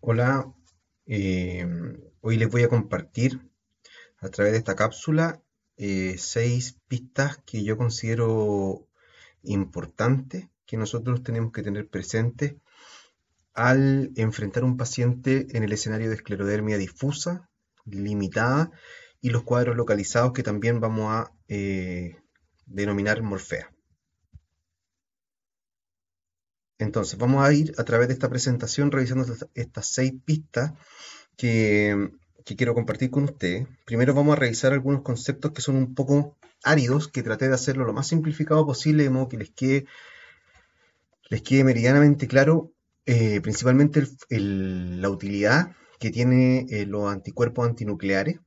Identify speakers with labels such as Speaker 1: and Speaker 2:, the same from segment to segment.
Speaker 1: Hola, eh, hoy les voy a compartir a través de esta cápsula 6 pistas que yo considero importantes que nosotros tenemos que tener presentes al enfrentar un paciente en el escenario de esclerodermia difusa, limitada y los cuadros localizados que también vamos a denominar morfea. Entonces, vamos a ir a través de esta presentación revisando estas 6 pistas que, que quiero compartir con ustedes. Primero vamos a revisar algunos conceptos que son un poco áridos, que traté de hacerlo lo más simplificado posible, de modo que les quede meridianamente claro, principalmente la utilidad que tiene los anticuerpos antinucleares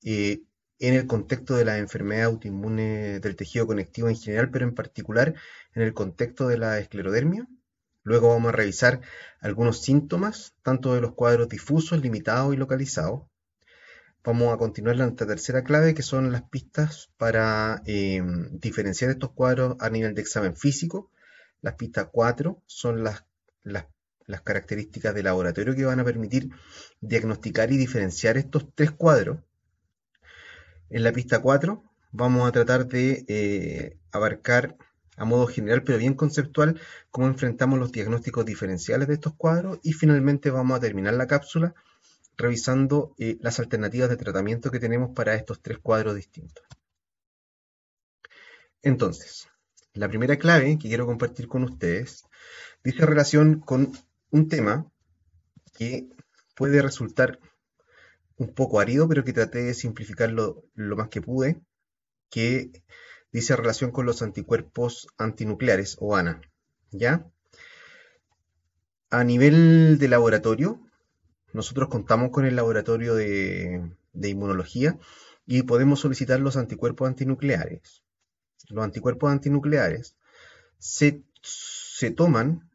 Speaker 1: eh, en el contexto de la enfermedad autoinmune del tejido conectivo en general, pero en particular en el contexto de la esclerodermia. Luego vamos a revisar algunos síntomas, tanto de los cuadros difusos, limitados y localizados. Vamos a continuar nuestra tercera clave, que son las pistas para diferenciar estos cuadros a nivel de examen físico. Las pistas 4 son las, las características de laboratorio que van a permitir diagnosticar y diferenciar estos 3 cuadros. En la pista 4 vamos a tratar de abarcar a modo general, pero bien conceptual, cómo enfrentamos los diagnósticos diferenciales de estos cuadros y finalmente vamos a terminar la cápsula revisando las alternativas de tratamiento que tenemos para estos 3 cuadros distintos. Entonces, la primera clave que quiero compartir con ustedes dice relación con un tema que puede resultar un poco árido, pero que traté de simplificarlo lo más que pude, que dice relación con los anticuerpos antinucleares o ANA. ¿Ya? A nivel de laboratorio, nosotros contamos con el laboratorio de inmunología y podemos solicitar los anticuerpos antinucleares. Los anticuerpos antinucleares se toman,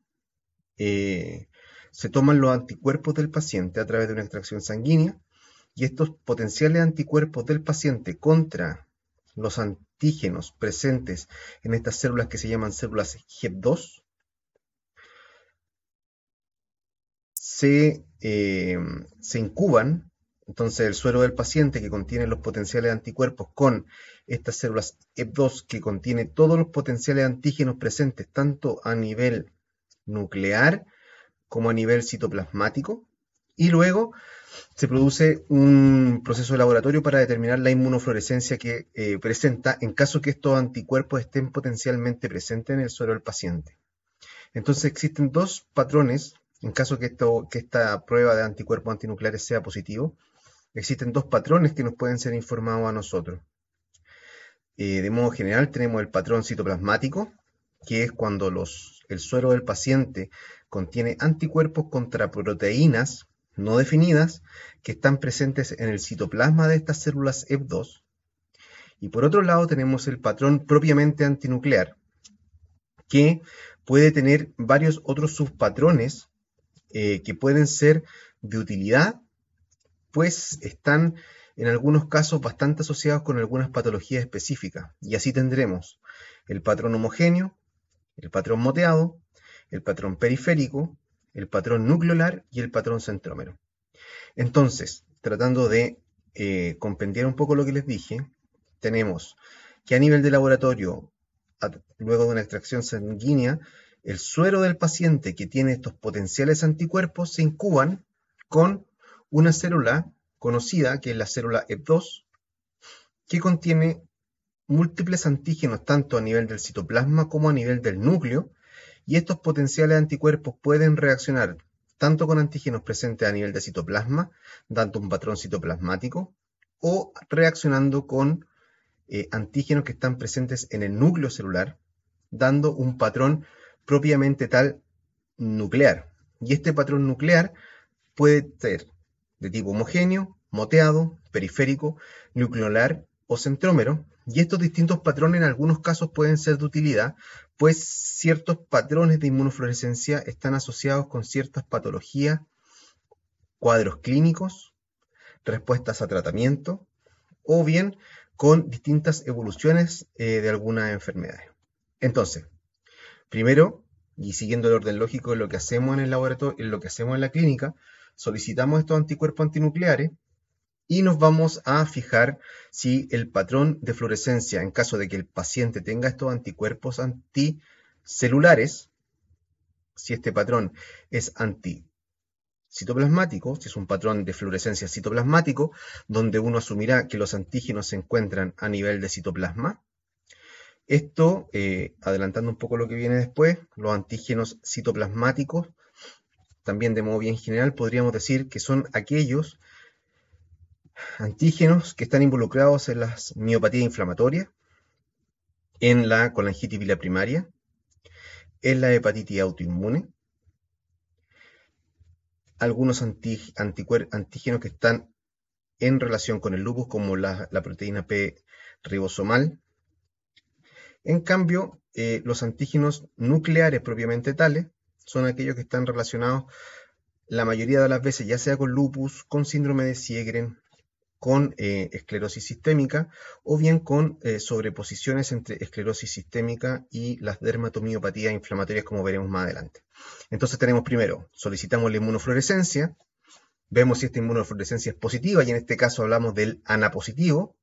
Speaker 1: eh, se toman los anticuerpos del paciente a través de una extracción sanguínea y estos potenciales anticuerpos del paciente contra los antígenos presentes en estas células que se llaman células HEP2 se incuban. Entonces el suero del paciente que contiene los potenciales anticuerpos con estas células HEP2 que contiene todos los potenciales antígenos presentes tanto a nivel nuclear como a nivel citoplasmático. Y luego se produce un proceso de laboratorio para determinar la inmunofluorescencia que presenta en caso que estos anticuerpos estén potencialmente presentes en el suero del paciente. Entonces existen 2 patrones, en caso que esta prueba de anticuerpos antinucleares sea positivo, existen 2 patrones que nos pueden ser informados a nosotros. De modo general tenemos el patrón citoplasmático, que es cuando el suero del paciente contiene anticuerpos contra proteínas no definidas que están presentes en el citoplasma de estas células HEP2. Y por otro lado tenemos el patrón propiamente antinuclear, que puede tener varios otros subpatrones que pueden ser de utilidad, pues están en algunos casos bastante asociados con algunas patologías específicas. Y así tendremos el patrón homogéneo, el patrón moteado, el patrón periférico, el patrón nucleolar y el patrón centrómero. Entonces, tratando de compendiar un poco lo que les dije, tenemos que a nivel de laboratorio, luego de una extracción sanguínea, el suero del paciente que tiene estos potenciales anticuerpos se incuban con una célula conocida, que es la célula HEP2, que contiene múltiples antígenos tanto a nivel del citoplasma como a nivel del núcleo, y estos potenciales anticuerpos pueden reaccionar tanto con antígenos presentes a nivel de citoplasma, dando un patrón citoplasmático, o reaccionando con antígenos que están presentes en el núcleo celular, dando un patrón propiamente tal nuclear. Y este patrón nuclear puede ser de tipo homogéneo, moteado, periférico, nucleolar o centrómero. Y estos distintos patrones en algunos casos pueden ser de utilidad, pues ciertos patrones de inmunofluorescencia están asociados con ciertas patologías, cuadros clínicos, respuestas a tratamiento o bien con distintas evoluciones de algunas enfermedades. Entonces, primero, y siguiendo el orden lógico de lo que hacemos en el laboratorio, en lo que hacemos en la clínica, solicitamos estos anticuerpos antinucleares y nos vamos a fijar si el patrón de fluorescencia, en caso de que el paciente tenga estos anticuerpos anticelulares, si este patrón es anticitoplasmático, si es un patrón de fluorescencia citoplasmático, donde uno asumirá que los antígenos se encuentran a nivel de citoplasma. Esto, adelantando un poco lo que viene después, los antígenos citoplasmáticos, también de modo bien general, podríamos decir que son aquellos antígenos que están involucrados en las miopatías inflamatorias, en la colangitis biliar primaria, en la hepatitis autoinmune, algunos antígenos que están en relación con el lupus, como la proteína P ribosomal. En cambio, los antígenos nucleares propiamente tales son aquellos que están relacionados la mayoría de las veces ya sea con lupus, con síndrome de Sjögren, con esclerosis sistémica o bien con sobreposiciones entre esclerosis sistémica y las dermatomiopatías inflamatorias, como veremos más adelante. Entonces tenemos primero, solicitamos la inmunofluorescencia, vemos si esta inmunofluorescencia es positiva y en este caso hablamos del ANA positivo.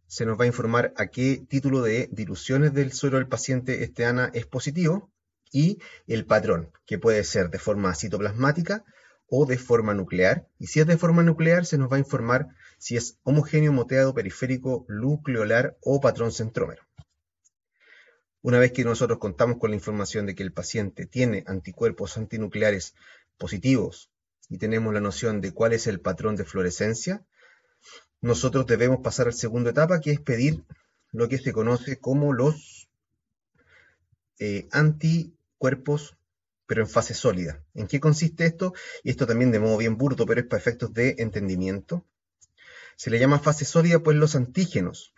Speaker 1: Se nos va a informar a qué título de diluciones del suero del paciente este ANA es positivo y el patrón, que puede ser de forma citoplasmática o de forma nuclear. Y si es de forma nuclear, se nos va a informar si es homogéneo, moteado, periférico, nucleolar o patrón centrómero. Una vez que nosotros contamos con la información de que el paciente tiene anticuerpos antinucleares positivos y tenemos la noción de cuál es el patrón de fluorescencia, nosotros debemos pasar a la segunda etapa, que es pedir lo que se conoce como los anticuerpos, pero en fase sólida. ¿En qué consiste esto? Y esto también de modo bien burdo, pero es para efectos de entendimiento. Se le llama fase sólida, pues los antígenos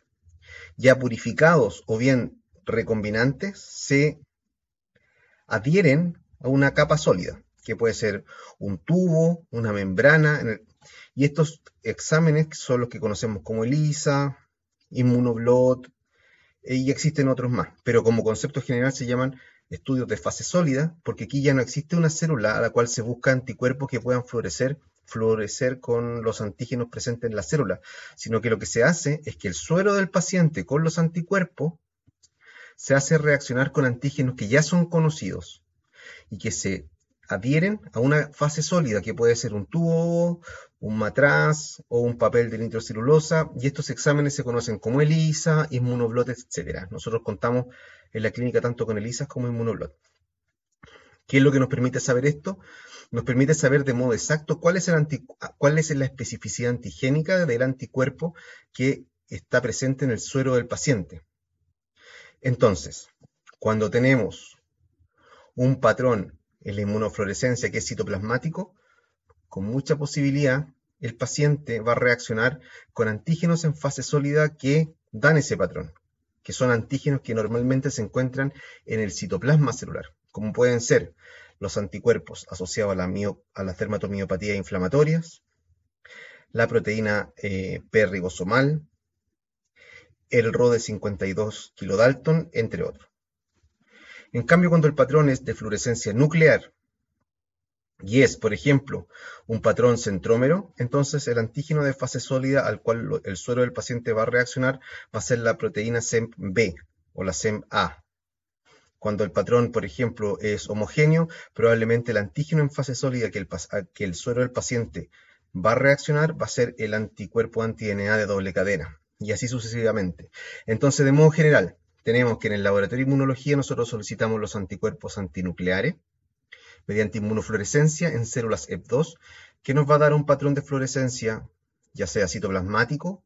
Speaker 1: ya purificados o bien recombinantes se adhieren a una capa sólida, que puede ser un tubo, una membrana, y estos exámenes son los que conocemos como ELISA, Immunoblot, y existen otros más, pero como concepto general se llaman estudios de fase sólida, porque aquí ya no existe una célula a la cual se busca anticuerpos que puedan fluorescer con los antígenos presentes en la célula, sino que lo que se hace es que el suero del paciente con los anticuerpos se hace reaccionar con antígenos que ya son conocidos y que se adhieren a una fase sólida, que puede ser un tubo, un matraz o un papel de nitrocelulosa, y estos exámenes se conocen como ELISA, Immunoblot, etc. Nosotros contamos en la clínica tanto con ELISA como Immunoblot. ¿Qué es lo que nos permite saber esto? Nos permite saber de modo exacto cuál es la especificidad antigénica del anticuerpo que está presente en el suero del paciente. Entonces, cuando tenemos un patrón en la inmunofluorescencia que es citoplasmático, con mucha posibilidad el paciente va a reaccionar con antígenos en fase sólida que dan ese patrón, que son antígenos que normalmente se encuentran en el citoplasma celular, como pueden ser los anticuerpos asociados a las dermatomiopatías inflamatorias, la proteína P ribosomal, el ROD52 kilodalton, entre otros. En cambio, cuando el patrón es de fluorescencia nuclear y es, por ejemplo, un patrón centrómero, entonces el antígeno de fase sólida al cual el suero del paciente va a reaccionar va a ser la proteína SEM-B o la SEM-A. Cuando el patrón, por ejemplo, es homogéneo, probablemente el antígeno en fase sólida que el suero del paciente va a reaccionar va a ser el anticuerpo anti-DNA de doble cadena, y así sucesivamente. Entonces, de modo general, tenemos que en el laboratorio de inmunología nosotros solicitamos los anticuerpos antinucleares mediante inmunofluorescencia en células EP2, que nos va a dar un patrón de fluorescencia, ya sea citoplasmático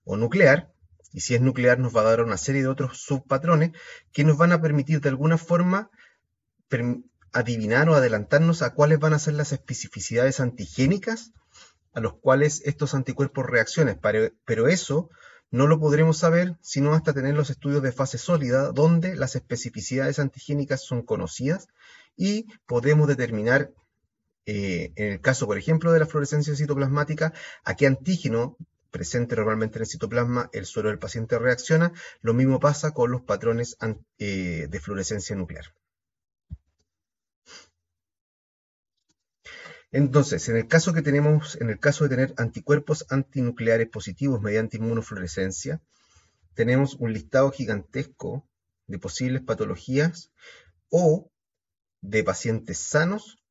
Speaker 1: o nuclear, y si es nuclear nos va a dar una serie de otros subpatrones que nos van a permitir de alguna forma adivinar o adelantarnos a cuáles van a ser las especificidades antigénicas a los cuales estos anticuerpos reaccionan, pero eso no lo podremos saber sino hasta tener los estudios de fase sólida, donde las especificidades antigénicas son conocidas y podemos determinar, en el caso, por ejemplo, de la fluorescencia citoplasmática, a qué antígeno presente normalmente en el citoplasma el suero del paciente reacciona. Lo mismo pasa con los patrones de fluorescencia nuclear. Entonces, en el caso que tenemos, en el caso de tener anticuerpos antinucleares positivos mediante inmunofluorescencia, tenemos un listado gigantesco de posibles patologías o de pacientes sanos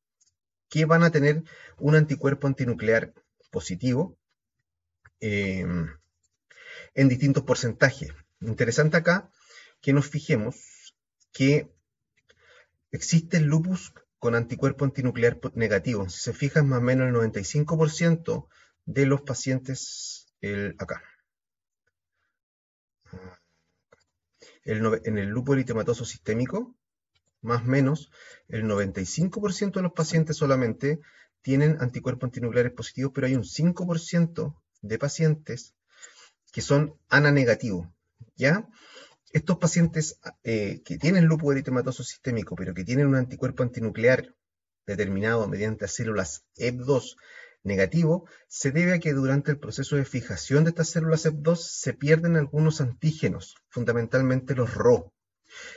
Speaker 1: que van a tener un anticuerpo antinuclear positivo eh, en distintos porcentajes. Interesante acá que nos fijemos que existe el lupus con anticuerpo antinuclear negativo. Si se fijan, más o menos el 95% de los pacientes, acá, en el lupus eritematoso sistémico, más o menos el 95% de los pacientes solamente tienen anticuerpos antinucleares positivos, pero hay un 5% de pacientes que son ANA negativos, ¿ya? Estos pacientes que tienen lupus eritematoso sistémico, pero que tienen un anticuerpo antinuclear determinado mediante células EP2 negativo, se debe a que durante el proceso de fijación de estas células EP2 se pierden algunos antígenos, fundamentalmente los RHO.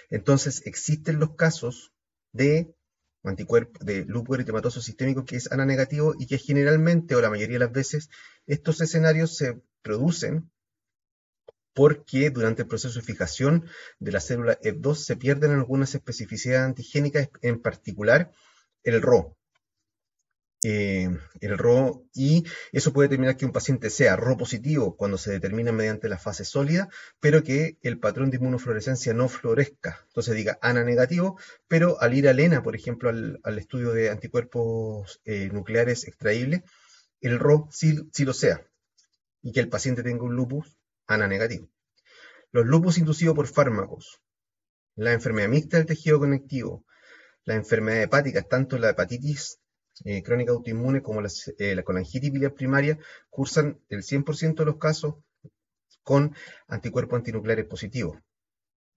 Speaker 1: Entonces, existen los casos de anticuerpo de lupus eritematoso sistémico que es ANA negativo y que generalmente o la mayoría de las veces estos escenarios se producen porque durante el proceso de fijación de la célula EP2 se pierden algunas especificidades antigénicas, en particular el RHO. El RHO, y eso puede determinar que un paciente sea RHO positivo cuando se determina mediante la fase sólida, pero que el patrón de inmunofluorescencia no florezca. Entonces diga ANA negativo, pero al ir al ENA, por ejemplo, al estudio de anticuerpos nucleares extraíbles, el RHO sí lo sea, y que el paciente tenga un lupus ANA negativo. Los lupus inducidos por fármacos, la enfermedad mixta del tejido conectivo, las enfermedades hepáticas, tanto la hepatitis crónica autoinmune como la colangitis biliar primaria, cursan el 100% de los casos con anticuerpos antinucleares positivos.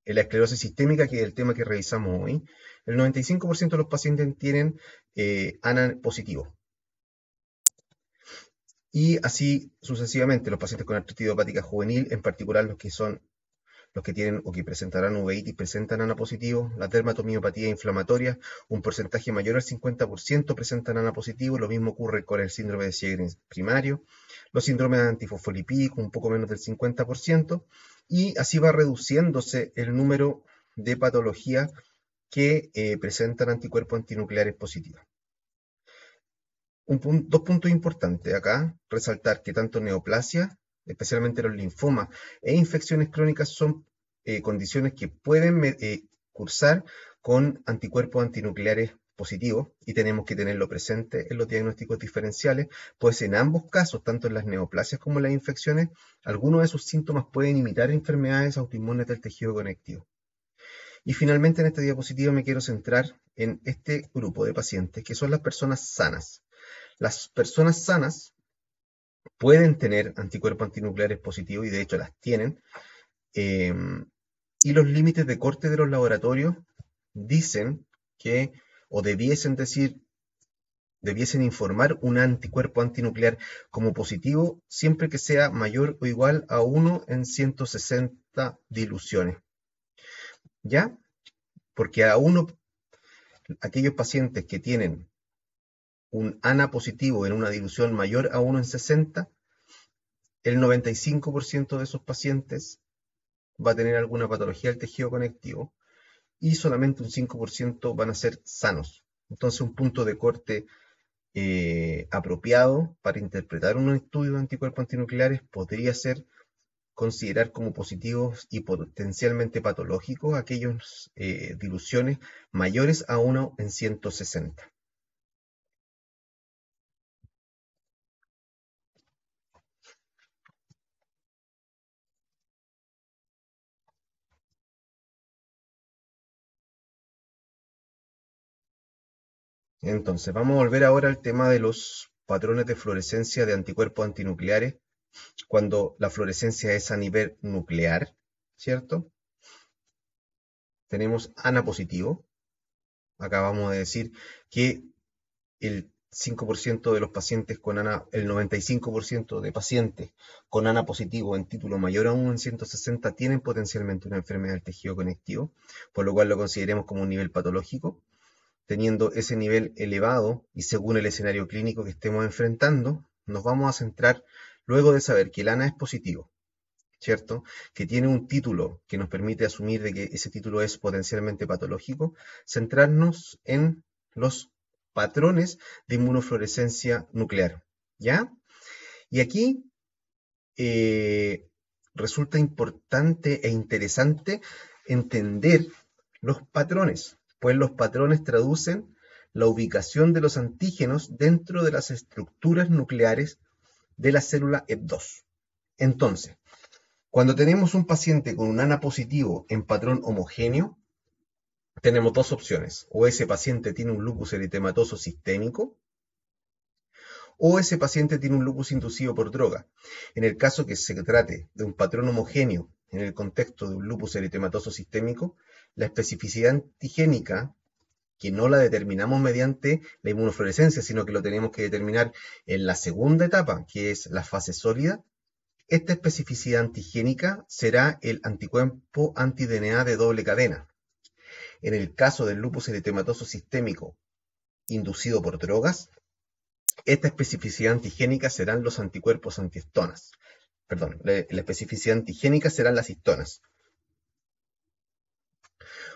Speaker 1: En la esclerosis sistémica, que es el tema que revisamos hoy, el 95% de los pacientes tienen ANA positivo. Y así sucesivamente, los pacientes con artritis idiopática juvenil, en particular los que tienen o que presentarán uveitis presentan ANA positivo, la dermatomiopatía inflamatoria, un porcentaje mayor al 50% presentan ANA positivo, lo mismo ocurre con el síndrome de Sjögren primario, los síndromes antifosfolipídicos un poco menos del 50%, y así va reduciéndose el número de patologías que presentan anticuerpos antinucleares positivos. Dos puntos importantes acá, resaltar que tanto neoplasia, especialmente los linfomas e infecciones crónicas son condiciones que pueden cursar con anticuerpos antinucleares positivos y tenemos que tenerlo presente en los diagnósticos diferenciales, pues en ambos casos, tanto en las neoplasias como en las infecciones, algunos de sus síntomas pueden imitar enfermedades autoinmunes del tejido conectivo. Y finalmente en esta diapositiva me quiero centrar en este grupo de pacientes que son las personas sanas. Las personas sanas pueden tener anticuerpos antinucleares positivos y de hecho las tienen. Y los límites de corte de los laboratorios dicen que, o debiesen decir, debiesen informar un anticuerpo antinuclear como positivo siempre que sea mayor o igual a 1 en 160 diluciones. ¿Ya? Porque aquellos pacientes que tienen un ANA positivo en una dilución mayor a 1 en 60, el 95% de esos pacientes va a tener alguna patología del tejido conectivo y solamente un 5% van a ser sanos. Entonces un punto de corte apropiado para interpretar un estudio de anticuerpos antinucleares podría ser considerar como positivos y potencialmente patológicos aquellas diluciones mayores a 1 en 160. Entonces, vamos a volver ahora al tema de los patrones de fluorescencia de anticuerpos antinucleares cuando la fluorescencia es a nivel nuclear, ¿cierto? Tenemos ANA positivo. Acá vamos a decir que el 5% de los pacientes con ANA, el 95% de pacientes con ANA positivo en título mayor a 1 en 160 tienen potencialmente una enfermedad del tejido conectivo, por lo cual lo consideremos como un nivel patológico. teniendo ese nivel elevado y según el escenario clínico que estemos enfrentando, nos vamos a centrar, luego de saber que el ANA es positivo, ¿cierto? Que tiene un título que nos permite asumir de que ese título es potencialmente patológico, centrarnos en los patrones de inmunofluorescencia nuclear, ¿ya? Y aquí resulta importante e interesante entender los patrones, pues los patrones traducen la ubicación de los antígenos dentro de las estructuras nucleares de la célula EP2. Entonces, cuando tenemos un paciente con un ANA positivo en patrón homogéneo, tenemos dos opciones. O ese paciente tiene un lupus eritematoso sistémico, o ese paciente tiene un lupus inducido por droga. En el caso que se trate de un patrón homogéneo en el contexto de un lupus eritematoso sistémico, la especificidad antigénica, que no la determinamos mediante la inmunofluorescencia, sino que lo tenemos que determinar en la segunda etapa, que es la fase sólida, esta especificidad antigénica será el anticuerpo anti-DNA de doble cadena. En el caso del lupus eritematoso sistémico inducido por drogas, esta especificidad antigénica serán los anticuerpos antihistonas. Perdón, la especificidad antigénica serán las histonas.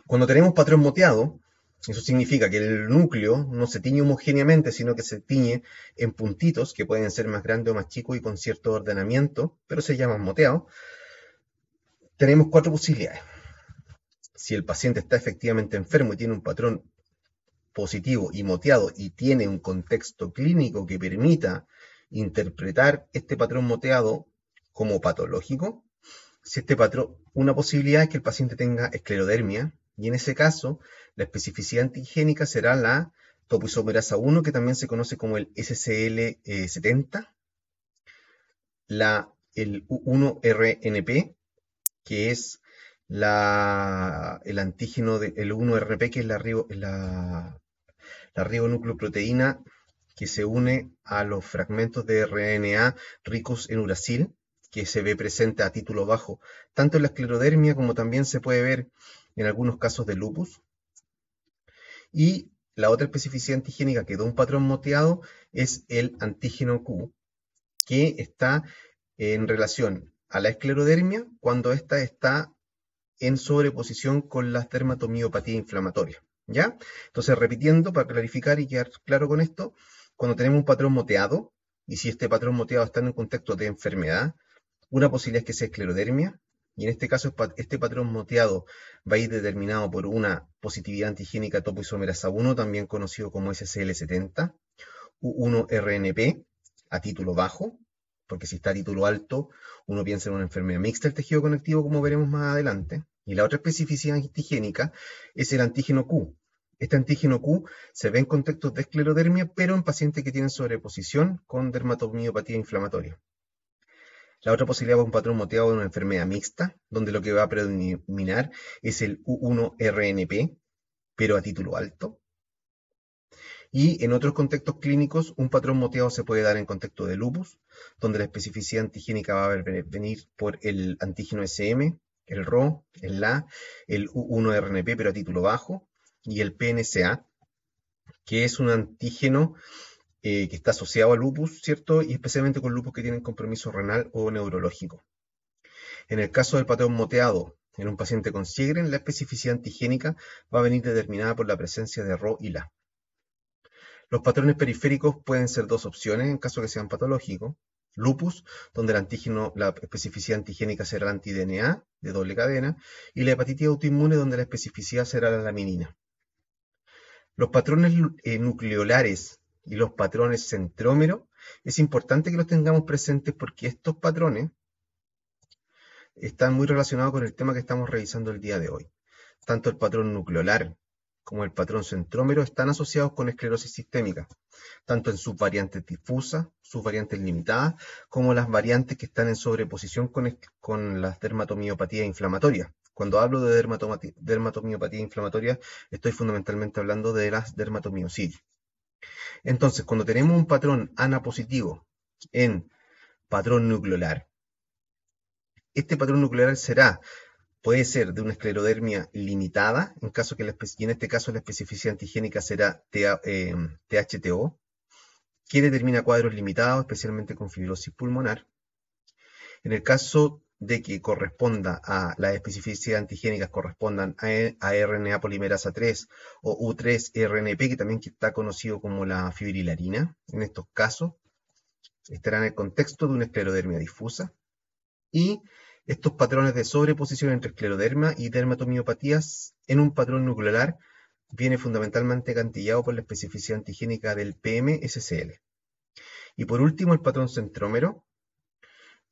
Speaker 1: Cuando tenemos patrón moteado, eso significa que el núcleo no se tiñe homogéneamente, sino que se tiñe en puntitos, que pueden ser más grandes o más chicos y con cierto ordenamiento, pero se llaman moteados. Tenemos cuatro posibilidades. Si el paciente está efectivamente enfermo y tiene un patrón positivo y moteado y tiene un contexto clínico que permita interpretar este patrón moteado como patológico, si este patrón, una posibilidad es que el paciente tenga esclerodermia, y en ese caso la especificidad antigénica será la topoisomerasa 1, que también se conoce como el SCL70, el U1RNP, que es el antígeno del 1RP, que es la ribonucleoproteína que se une a los fragmentos de RNA ricos en uracil, que se ve presente a título bajo, tanto en la esclerodermia como también se puede ver en algunos casos de lupus. Y la otra especificidad antigénica que da un patrón moteado es el antígeno Q, que está en relación a la esclerodermia cuando ésta está en sobreposición con la dermatomiopatía inflamatoria. ¿Ya? Entonces, repitiendo para clarificar y quedar claro con esto, cuando tenemos un patrón moteado, y si este patrón moteado está en un contexto de enfermedad, una posibilidad es que sea esclerodermia, y en este caso este patrón moteado va a ir determinado por una positividad antigénica topoisomerasa 1, también conocido como SCL70, U1RNP, a título bajo, porque si está a título alto, uno piensa en una enfermedad mixta del tejido conectivo, como veremos más adelante. Y la otra especificidad antigénica es el antígeno Q. Este antígeno Q se ve en contextos de esclerodermia, pero en pacientes que tienen sobreposición con dermatomiopatía inflamatoria. La otra posibilidad es un patrón moteado de una enfermedad mixta, donde lo que va a predominar es el U1RNP, pero a título alto. Y en otros contextos clínicos, un patrón moteado se puede dar en contexto de lupus, donde la especificidad antigénica va a venir por el antígeno SM, el RO, el LA, el U1RNP, pero a título bajo, y el PNCA, que es un antígeno que está asociado al lupus, ¿cierto? Y especialmente con lupus que tienen compromiso renal o neurológico. En el caso del patrón moteado en un paciente con Sjögren, la especificidad antigénica va a venir determinada por la presencia de RO y LA. Los patrones periféricos pueden ser dos opciones en caso que sean patológicos. Lupus, donde el antígeno, la especificidad antigénica será el anti-DNA de doble cadena, y la hepatitis autoinmune, donde la especificidad será la laminina. Los patrones nucleolares y los patrones centrómero, es importante que los tengamos presentes porque estos patrones están muy relacionados con el tema que estamos revisando el día de hoy. Tanto el patrón nucleolar como el patrón centrómero están asociados con esclerosis sistémica, tanto en sus variantes difusas, sus variantes limitadas, como las variantes que están en sobreposición con las dermatomiopatías inflamatorias. Cuando hablo de dermatomiopatía inflamatoria, estoy fundamentalmente hablando de las dermatomiositis. Entonces, cuando tenemos un patrón ANA positivo en patrón nucleolar, este patrón nuclear será puede ser de una esclerodermia limitada, y en este caso la especificidad antigénica será THTO, que determina cuadros limitados, especialmente con fibrosis pulmonar. En el caso de que corresponda a las especificidades antigénicas correspondan a RNA polimerasa 3 o U3-RNP, que también está conocido como la fibrilarina, en estos casos estará en el contexto de una esclerodermia difusa. Y estos patrones de sobreposición entre escleroderma y dermatomiopatías en un patrón nuclear viene fundamentalmente gantillado por la especificidad antigénica del PM-SCL. Y por último, el patrón centrómero,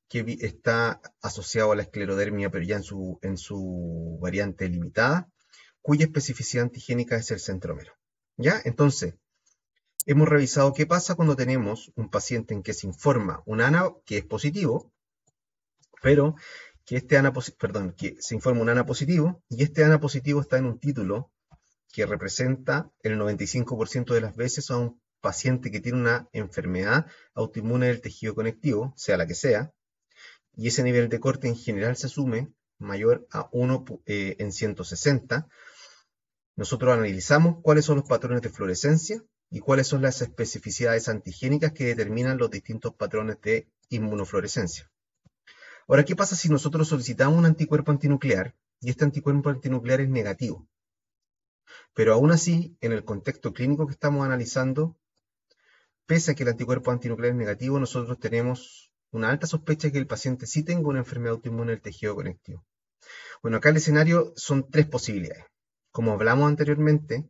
Speaker 1: que está asociado a la esclerodermia, pero ya en su variante limitada, cuya especificidad antigénica es el centrómero. ¿Ya? Entonces, hemos revisado qué pasa cuando tenemos un paciente en que se informa un ANA que es positivo, pero que que se informa un ANA positivo, y este ANA positivo está en un título que representa el 95% de las veces a un paciente que tiene una enfermedad autoinmune del tejido conectivo, sea la que sea, y ese nivel de corte en general se asume mayor a 1 en 160. Nosotros analizamos cuáles son los patrones de fluorescencia y cuáles son las especificidades antigénicas que determinan los distintos patrones de inmunofluorescencia. Ahora, ¿qué pasa si nosotros solicitamos un anticuerpo antinuclear y este anticuerpo antinuclear es negativo? Pero aún así, en el contexto clínico que estamos analizando, pese a que el anticuerpo antinuclear es negativo, nosotros tenemos una alta sospecha de que el paciente sí tenga una enfermedad autoinmune del tejido conectivo. Bueno, acá el escenario son tres posibilidades. Como hablamos anteriormente,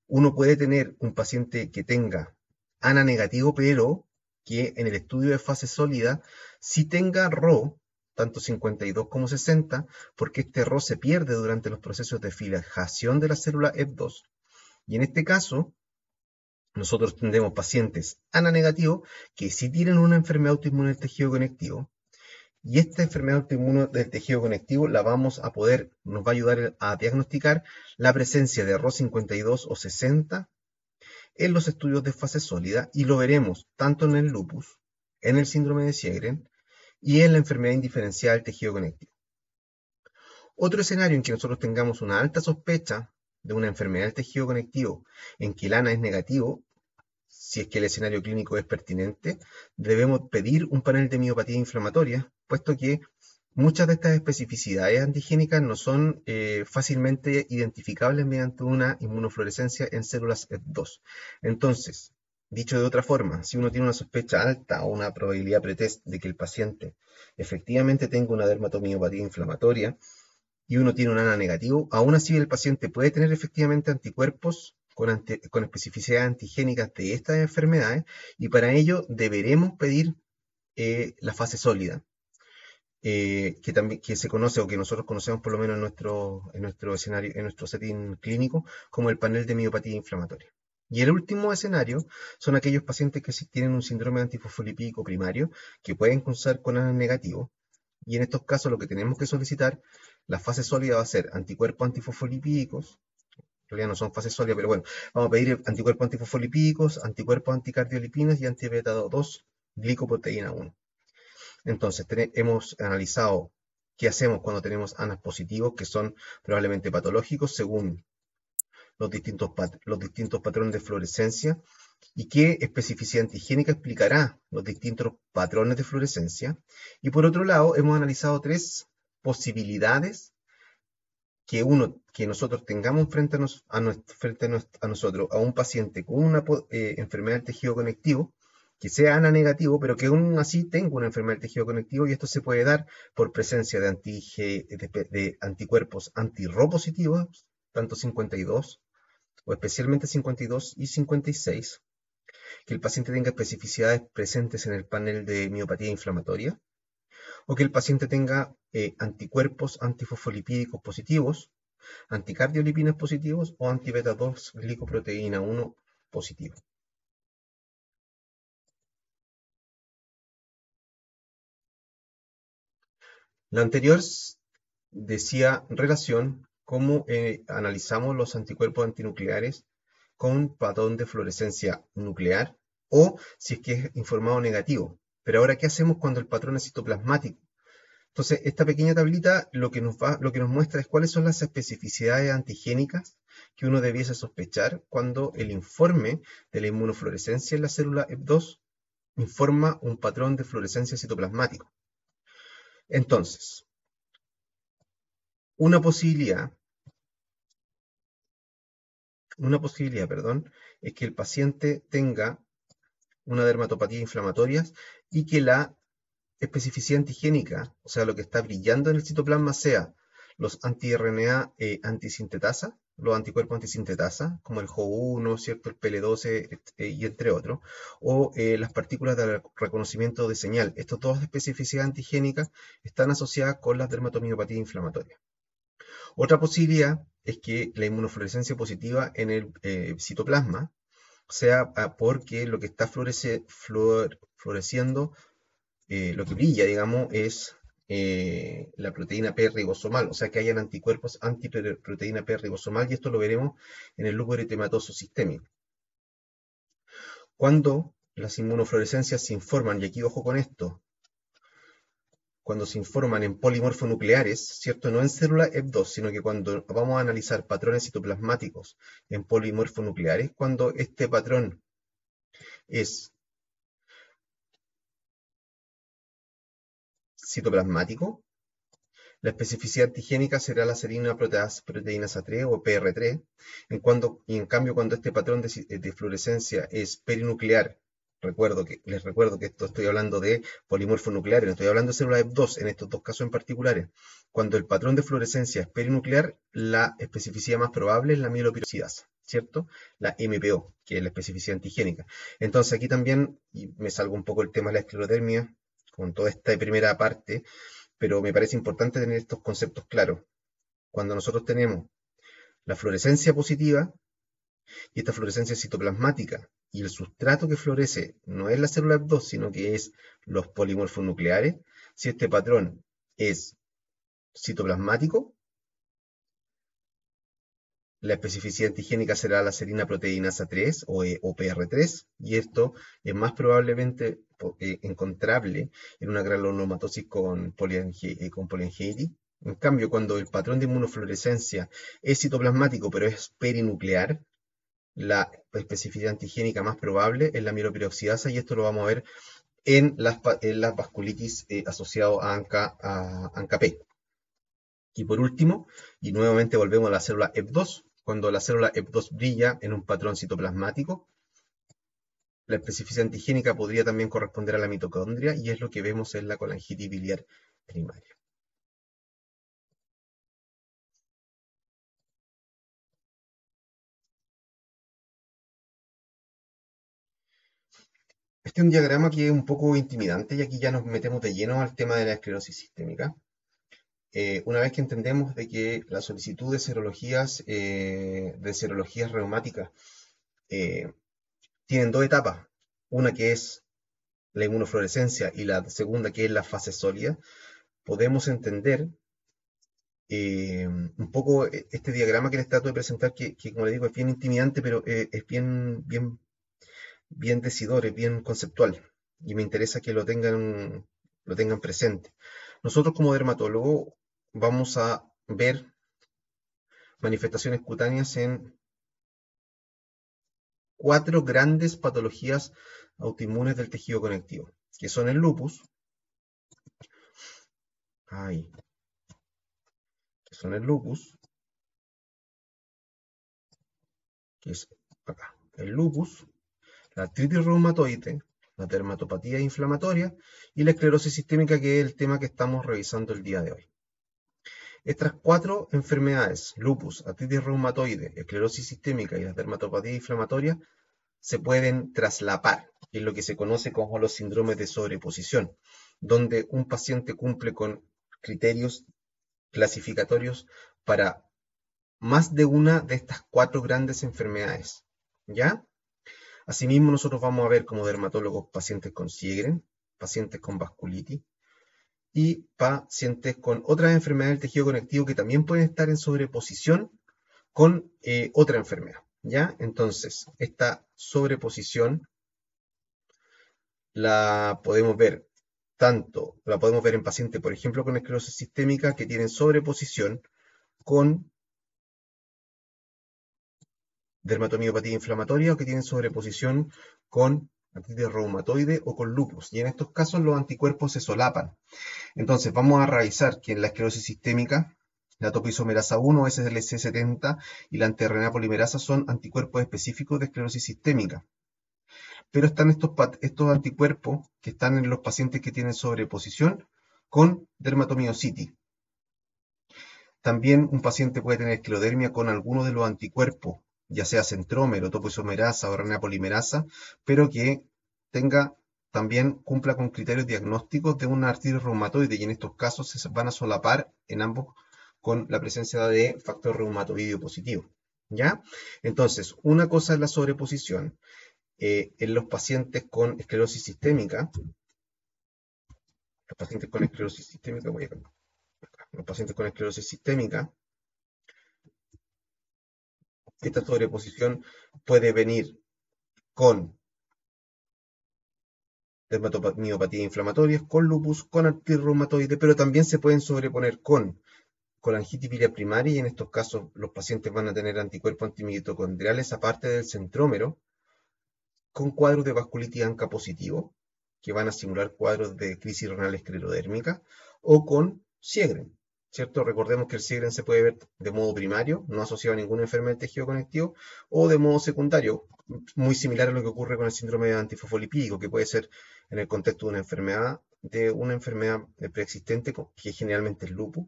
Speaker 1: uno puede tener un paciente que tenga ANA negativo, pero que en el estudio de fase sólida sí tenga RHO, tanto 52 como 60, porque este RHO se pierde durante los procesos de fijación de la célula EP2. Y en este caso, nosotros tendremos pacientes ANA negativos que sí tienen una enfermedad autoinmune del tejido conectivo, y esta enfermedad autoinmune del tejido conectivo nos va a ayudar a diagnosticar la presencia de RHO 52 o 60 en los estudios de fase sólida, y lo veremos tanto en el lupus, en el síndrome de Sjögren y en la enfermedad indiferenciada del tejido conectivo. Otro escenario en que nosotros tengamos una alta sospecha de una enfermedad del tejido conectivo en que el ANA es negativo, si es que el escenario clínico es pertinente, debemos pedir un panel de miopatía inflamatoria, puesto que muchas de estas especificidades antigénicas no son fácilmente identificables mediante una inmunofluorescencia en células EP2. Entonces, dicho de otra forma, si uno tiene una sospecha alta o una probabilidad pretest de que el paciente efectivamente tenga una dermatomiopatía inflamatoria y uno tiene un ANA negativo, aún así el paciente puede tener efectivamente anticuerpos con especificidades antigénicas de estas enfermedades, y para ello deberemos pedir la fase sólida, que se conoce, o que nosotros conocemos por lo menos en nuestro escenario, en nuestro setting clínico, como el panel de miopatía inflamatoria. Y el último escenario son aquellos pacientes que tienen un síndrome antifosfolipídico primario, que pueden cursar con ANA negativo, y en estos casos lo que tenemos que solicitar, la fase sólida va a ser anticuerpos antifosfolipídicos. En realidad no son fases sólidas, pero bueno, vamos a pedir anticuerpos antifosfolipídicos, anticuerpos anticardiolipinas y antibeta 2 glicoproteína 1. Entonces, hemos analizado qué hacemos cuando tenemos ANAs positivos, que son probablemente patológicos según los distintos patrones de fluorescencia, y qué especificidad antigénica explicará los distintos patrones de fluorescencia. Y por otro lado, hemos analizado tres posibilidades que nosotros tengamos frente a nosotros a un paciente con una enfermedad del tejido conectivo, que sea ANA negativo, pero que aún así tenga una enfermedad del tejido conectivo, y esto se puede dar por presencia de anticuerpos anti-RHO positivos, tanto 52, o especialmente 52 y 56, que el paciente tenga especificidades presentes en el panel de miopatía inflamatoria, o que el paciente tenga anticuerpos antifosfolipídicos positivos, anticardiolipinas positivos o antibeta 2 glicoproteína 1 positivo. La anterior decía relación cómo analizamos los anticuerpos antinucleares con patrón de fluorescencia nuclear, o si es que es informado negativo. Pero ahora, ¿qué hacemos cuando el patrón es citoplasmático? Entonces, esta pequeña tablita lo que nos muestra es cuáles son las especificidades antigénicas que uno debiese sospechar cuando el informe de la inmunofluorescencia en la célula EP2 informa un patrón de fluorescencia citoplasmático. Entonces, una posibilidad, es que el paciente tenga una dermatopatía inflamatoria y que la especificidad antigénica, o sea, lo que está brillando en el citoplasma, sea los anti-RNA antisintetasa, los anticuerpos antisintetasa, como el JO1, ¿cierto? El PL12 y entre otros, o las partículas de reconocimiento de señal. Estas dos especificidades antigénicas están asociadas con las dermatomiopatías inflamatorias. Otra posibilidad es que la inmunofluorescencia positiva en el citoplasma sea porque lo que está floreciendo, lo que brilla, digamos, es la proteína P ribosomal, o sea que hayan anticuerpos antiproteína P ribosomal, y esto lo veremos en el lupus eritematoso sistémico. Cuando las inmunofluorescencias se informan, y aquí ojo con esto, cuando se informan en polimorfonucleares, ¿cierto? No en célula EP2, sino que cuando vamos a analizar patrones citoplasmáticos en polimorfonucleares, cuando este patrón es citoplasmático, la especificidad antigénica será la serina proteínasa 3 o PR3, y en cambio cuando este patrón de fluorescencia es perinuclear, les recuerdo que esto estoy hablando de polimorfo nucleares, no estoy hablando de células EP2 en estos dos casos en particulares. Cuando el patrón de fluorescencia es perinuclear, la especificidad más probable es la mieloperoxidasa, ¿cierto? La MPO, que es la especificidad antigénica. Entonces aquí también, y me salgo un poco el tema de la esclerodermia, con toda esta primera parte, pero me parece importante tener estos conceptos claros. Cuando nosotros tenemos la fluorescencia positiva, y esta fluorescencia citoplasmática, y el sustrato que florece no es la célula EP2, sino que es los polimorfos nucleares, si este patrón es citoplasmático, la especificidad antigénica será la serina proteínasa 3 o PR3, y esto es más probablemente encontrable en una granulomatosis con poliangiitis. En cambio, cuando el patrón de inmunofluorescencia es citoplasmático pero es perinuclear, la especificidad antigénica más probable es la mieloperoxidasa, y esto lo vamos a ver en las vasculitis asociado a ANCA-P. Y por último, y nuevamente volvemos a la célula EP2, cuando la célula EP2 brilla en un patrón citoplasmático, la especificidad antigénica podría también corresponder a la mitocondria, y es lo que vemos en la colangitis biliar primaria. Este es un diagrama que es un poco intimidante, y aquí ya nos metemos de lleno al tema de la esclerosis sistémica. Una vez que entendemos de que la solicitud de serologías reumáticas eh, tienen dos etapas, una que es la inmunofluorescencia y la segunda que es la fase sólida, podemos entender un poco este diagrama que les trato de presentar, que como les digo es bien intimidante, pero es bien decidor, es bien conceptual, y me interesa que lo tengan presente. Nosotros como dermatólogos vamos a ver manifestaciones cutáneas en 4 grandes patologías autoinmunes del tejido conectivo, que son el lupus, ay, que son el lupus, que es acá, el lupus, la artritis reumatoide, la dermatopatía inflamatoria y la esclerosis sistémica, que es el tema que estamos revisando el día de hoy. Estas 4 enfermedades, lupus, artritis reumatoide, esclerosis sistémica y la dermatopatía inflamatoria, se pueden traslapar, que es lo que se conoce como los síndromes de sobreposición, donde un paciente cumple con criterios clasificatorios para más de una de estas 4 grandes enfermedades. ¿Ya? Asimismo, nosotros vamos a ver como dermatólogos pacientes con Sjögren, pacientes con vasculitis y pacientes con otras enfermedades del tejido conectivo que también pueden estar en sobreposición con otra enfermedad. ¿Ya? Entonces, esta sobreposición la podemos ver tanto la podemos ver en pacientes, por ejemplo, con esclerosis sistémica que tienen sobreposición con dermatomiopatía inflamatoria o que tienen sobreposición con artritis reumatoide o con lupus. Y en estos casos los anticuerpos se solapan. Entonces vamos a revisar que en la esclerosis sistémica la topoisomerasa 1, SLC70 y la anti-RNA polimerasa son anticuerpos específicos de esclerosis sistémica. Pero están estos anticuerpos que están en los pacientes que tienen sobreposición con dermatomiositis. También un paciente puede tener esclerodermia con alguno de los anticuerpos, ya sea centrómero, topoisomerasa o RNA polimerasa, pero que también cumpla con criterios diagnósticos de una artritis reumatoide, y en estos casos se van a solapar en ambos con la presencia de factor reumatoideo positivo. ¿Ya? Entonces, una cosa es la sobreposición en los pacientes con esclerosis sistémica. Los pacientes con esclerosis sistémica, los pacientes con esclerosis sistémica, esta sobreposición puede venir con dermatomiopatía inflamatoria, con lupus, con artritis reumatoide, pero también se pueden sobreponer con colangitis biliar primaria, y en estos casos los pacientes van a tener anticuerpos antimitocondriales aparte del centrómero, con cuadros de vasculitis ANCA positivo, que van a simular cuadros de crisis renal esclerodérmica, o con Sjögren, ¿cierto? Recordemos que el Sjögren se puede ver de modo primario, no asociado a ninguna enfermedad del tejido conectivo, o de modo secundario, muy similar a lo que ocurre con el síndrome antifosfolipídico, que puede ser en el contexto de una enfermedad preexistente, que generalmente es lupus,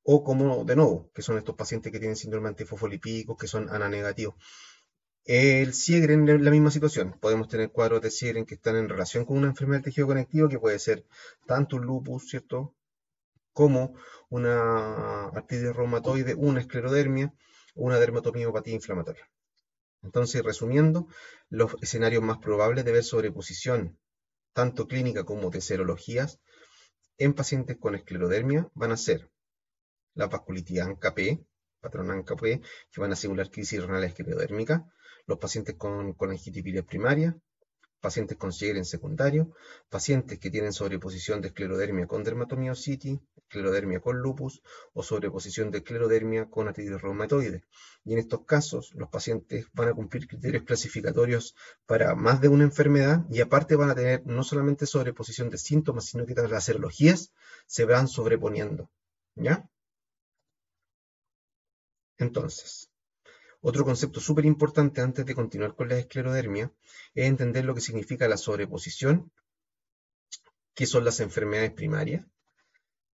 Speaker 1: o como de nuevo, que son estos pacientes que tienen síndrome antifosfolipídico, que son ANA negativos. El Sjögren es la misma situación. Podemos tener cuadros de Sjögren que están en relación con una enfermedad del tejido conectivo, que puede ser tanto un lupus, ¿cierto?, como una artritis reumatoide, una esclerodermia o una dermatomiopatía inflamatoria. Entonces, resumiendo, los escenarios más probables de ver sobreposición, tanto clínica como de serologías, en pacientes con esclerodermia van a ser la vasculitis ANCA-P, patrón ANCA-P, que van a simular crisis renal esclerodérmica, los pacientes con colangitis biliar primaria, pacientes con Sjögren secundario, pacientes que tienen sobreposición de esclerodermia con dermatomiositis, esclerodermia con lupus o sobreposición de esclerodermia con artritis reumatoide. Y en estos casos, los pacientes van a cumplir criterios clasificatorios para más de una enfermedad, y aparte van a tener no solamente sobreposición de síntomas, sino que las serologías se van sobreponiendo. ¿Ya? Entonces, otro concepto súper importante antes de continuar con la esclerodermia es entender lo que significa la sobreposición, qué son las enfermedades primarias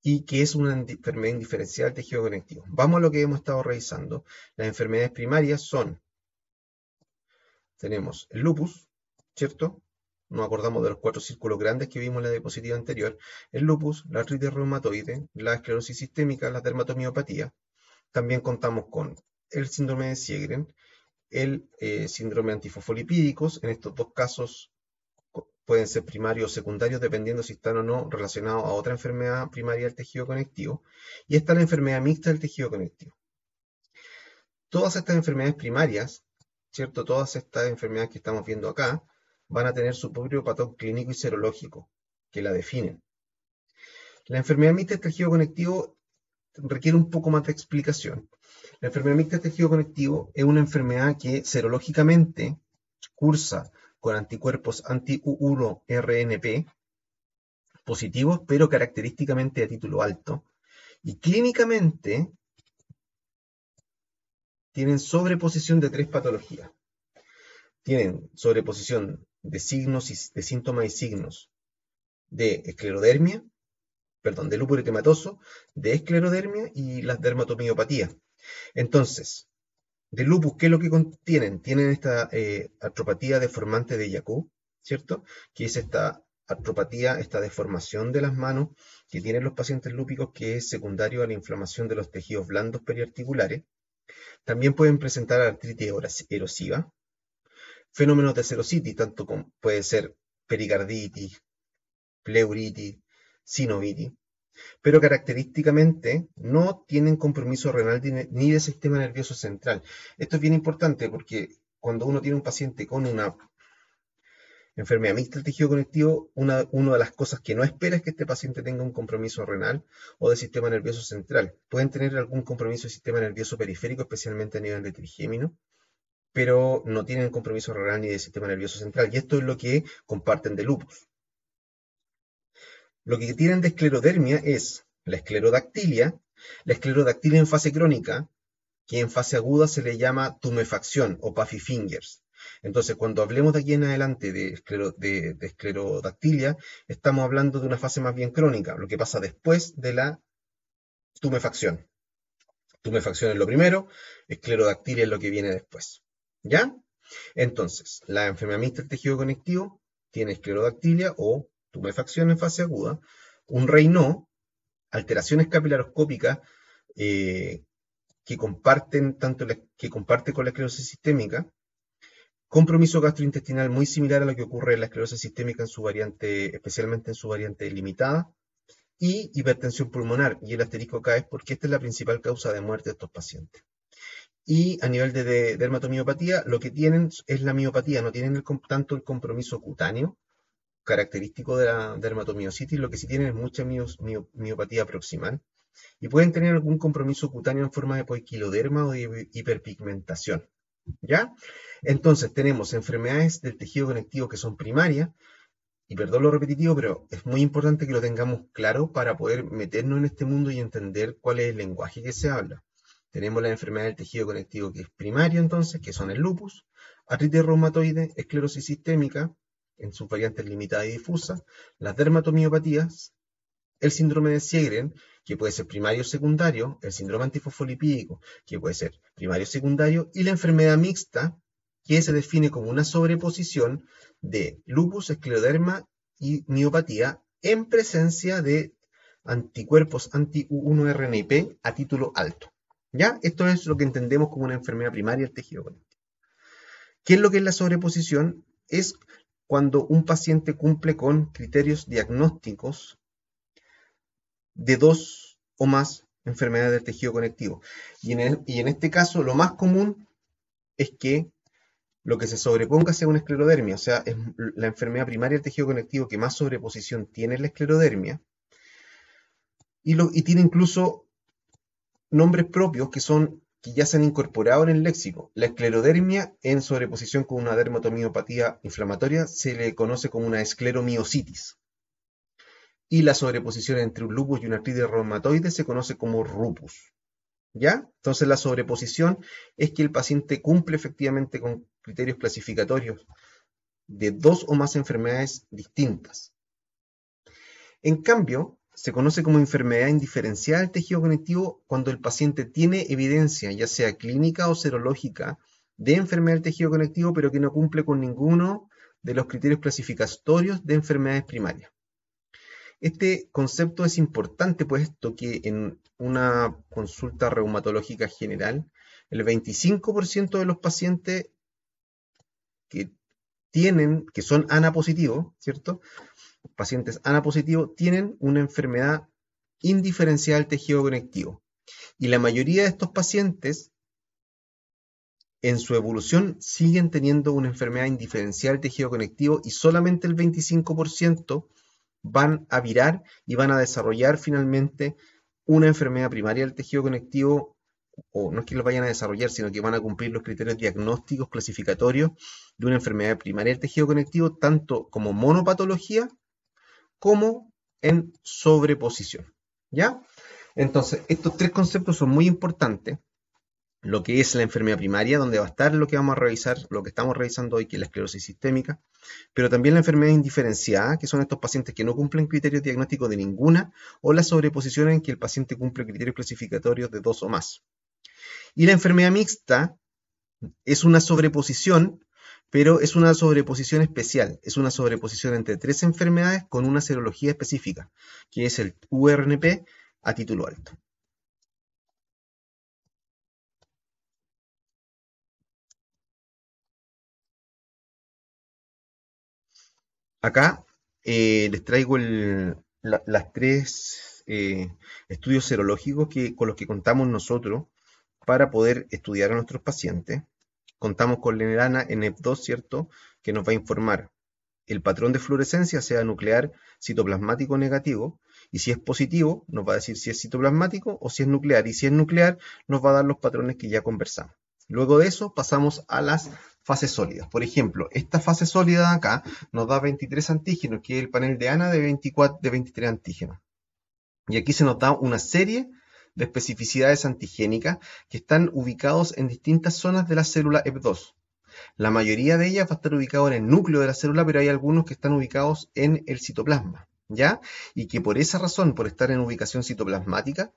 Speaker 1: y qué es una enfermedad indiferencial del tejido conectivo. Vamos a lo que hemos estado revisando. Las enfermedades primarias tenemos el lupus, ¿cierto? Nos acordamos de los 4 círculos grandes que vimos en la diapositiva anterior. El lupus, la artritis reumatoide, la esclerosis sistémica, la dermatomiopatía. También contamos con el síndrome de Sjögren, el síndrome antifosfolipídicos. En estos dos casos pueden ser primarios o secundarios, dependiendo si están o no relacionados a otra enfermedad primaria del tejido conectivo. Y está la enfermedad mixta del tejido conectivo. Todas estas enfermedades primarias, ¿cierto? Todas estas enfermedades que estamos viendo acá, van a tener su propio patrón clínico y serológico, que la definen. La enfermedad mixta del tejido conectivo requiere un poco más de explicación. La enfermedad mixta del tejido conectivo es una enfermedad que serológicamente cursa con anticuerpos anti-U1-RNP positivos, pero característicamente de título alto, y clínicamente tienen sobreposición de 3 patologías. Tienen sobreposición de signos de síntomas y signos de esclerodermia, perdón, de lúpulo eritematoso, de esclerodermia y las dermatomiopatías. Entonces, de lupus, ¿qué es lo que contienen? Tienen esta artropatía deformante de Yacoub, ¿cierto? Que es esta artropatía, esta deformación de las manos que tienen los pacientes lúpicos, que es secundario a la inflamación de los tejidos blandos periarticulares. También pueden presentar artritis erosiva, fenómenos de serositis, tanto como puede ser pericarditis, pleuritis, sinovitis, pero característicamente no tienen compromiso renal ni de sistema nervioso central. Esto es bien importante porque cuando uno tiene un paciente con una Enfermedad mixta del tejido conectivo, una de las cosas que no espera es que este paciente tenga un compromiso renal o del sistema nervioso central. Pueden tener algún compromiso del sistema nervioso periférico, especialmente a nivel de trigémino, pero no tienen compromiso renal ni del sistema nervioso central. Y esto es lo que comparten de lupus. Lo que tienen de esclerodermia es la esclerodactilia en fase crónica, que en fase aguda se le llama tumefacción o puffy fingers. Entonces, cuando hablemos de aquí en adelante de esclerodactilia, estamos hablando de una fase más bien crónica, lo que pasa después de la tumefacción. Tumefacción es lo primero, esclerodactilia es lo que viene después. ¿Ya? Entonces, la enfermedad mixta del tejido conectivo tiene esclerodactilia o tumefacción en fase aguda, un Raynaud, alteraciones capilaroscópicas que comparten que comparte con la esclerosis sistémica, compromiso gastrointestinal muy similar a lo que ocurre en la esclerosis sistémica en su variante, especialmente en su variante limitada, y hipertensión pulmonar. Y el asterisco acá es porque esta es la principal causa de muerte de estos pacientes. Y a nivel de dermatomiopatía, lo que tienen es la miopatía, no tienen tanto el compromiso cutáneo, característico de la dermatomiositis, lo que sí tienen es mucha miopatía proximal. Y pueden tener algún compromiso cutáneo en forma de poiquiloderma o de hiperpigmentación. ¿Ya? Entonces tenemos enfermedades del tejido conectivo que son primarias, y perdón lo repetitivo, pero es muy importante que lo tengamos claro para poder meternos en este mundo y entender cuál es el lenguaje que se habla. Tenemos la enfermedad del tejido conectivo que es primario entonces, que son el lupus, artritis reumatoide, esclerosis sistémica, en sus variantes limitada y difusa, las dermatomiopatías, el síndrome de Sjögren, que puede ser primario o secundario, el síndrome antifosfolipídico, que puede ser primario o secundario, y la enfermedad mixta, que se define como una sobreposición de lupus, escleroderma y miopatía en presencia de anticuerpos anti-U1-RNP a título alto. ¿Ya? Esto es lo que entendemos como una enfermedad primaria del tejido conectivo. ¿Qué es lo que es la sobreposición? Es cuando un paciente cumple con criterios diagnósticos de dos o más enfermedades del tejido conectivo. Y en este caso, lo más común es que lo que se sobreponga sea una esclerodermia, o sea, es la enfermedad primaria del tejido conectivo que más sobreposición tiene la esclerodermia, y tiene incluso nombres propios que ya se han incorporado en el léxico. La esclerodermia en sobreposición con una dermatomiopatía inflamatoria se le conoce como una escleromiositis. Y la sobreposición entre un lupus y una artritis reumatoide se conoce como lupus. ¿Ya? Entonces la sobreposición es que el paciente cumple efectivamente con criterios clasificatorios de dos o más enfermedades distintas. En cambio, se conoce como enfermedad indiferenciada del tejido conectivo cuando el paciente tiene evidencia, ya sea clínica o serológica, de enfermedad del tejido conectivo, pero que no cumple con ninguno de los criterios clasificatorios de enfermedades primarias. Este concepto es importante puesto que en una consulta reumatológica general, el 25% de los pacientes que son ANA positivos, ¿cierto? Pacientes ANA positivos tienen una enfermedad indiferenciada del tejido conectivo. Y la mayoría de estos pacientes, en su evolución, siguen teniendo una enfermedad indiferenciada del tejido conectivo y solamente el 25% van a virar y van a desarrollar finalmente una enfermedad primaria del tejido conectivo, o no es que lo vayan a desarrollar, sino que van a cumplir los criterios diagnósticos clasificatorios de una enfermedad primaria del tejido conectivo, tanto como monopatología como en sobreposición. ¿Ya? Entonces, estos tres conceptos son muy importantes. Lo que es la enfermedad primaria, donde va a estar lo que vamos a revisar, lo que estamos revisando hoy, que es la esclerosis sistémica, pero también la enfermedad indiferenciada, que son estos pacientes que no cumplen criterios diagnósticos de ninguna, o la sobreposición en que el paciente cumple criterios clasificatorios de dos o más. Y la enfermedad mixta es una sobreposición, pero es una sobreposición especial, es una sobreposición entre tres enfermedades con una serología específica, que es el URNP a título alto. Acá les traigo las tres estudios serológicos con los que contamos nosotros para poder estudiar a nuestros pacientes. Contamos con la ENEP2, ¿cierto?, que nos va a informar el patrón de fluorescencia sea nuclear, citoplasmático negativo, y si es positivo, nos va a decir si es citoplasmático o si es nuclear, y si es nuclear, nos va a dar los patrones que ya conversamos. Luego de eso pasamos a las fases sólidas. Por ejemplo, esta fase sólida de acá nos da 23 antígenos, que es el panel de ANA de 23 antígenos. Y aquí se nos da una serie de especificidades antigénicas que están ubicados en distintas zonas de la célula EP2. La mayoría de ellas va a estar ubicado en el núcleo de la célula, pero hay algunos que están ubicados en el citoplasma, ¿ya? Y que por esa razón, por estar en ubicación citoplasmática,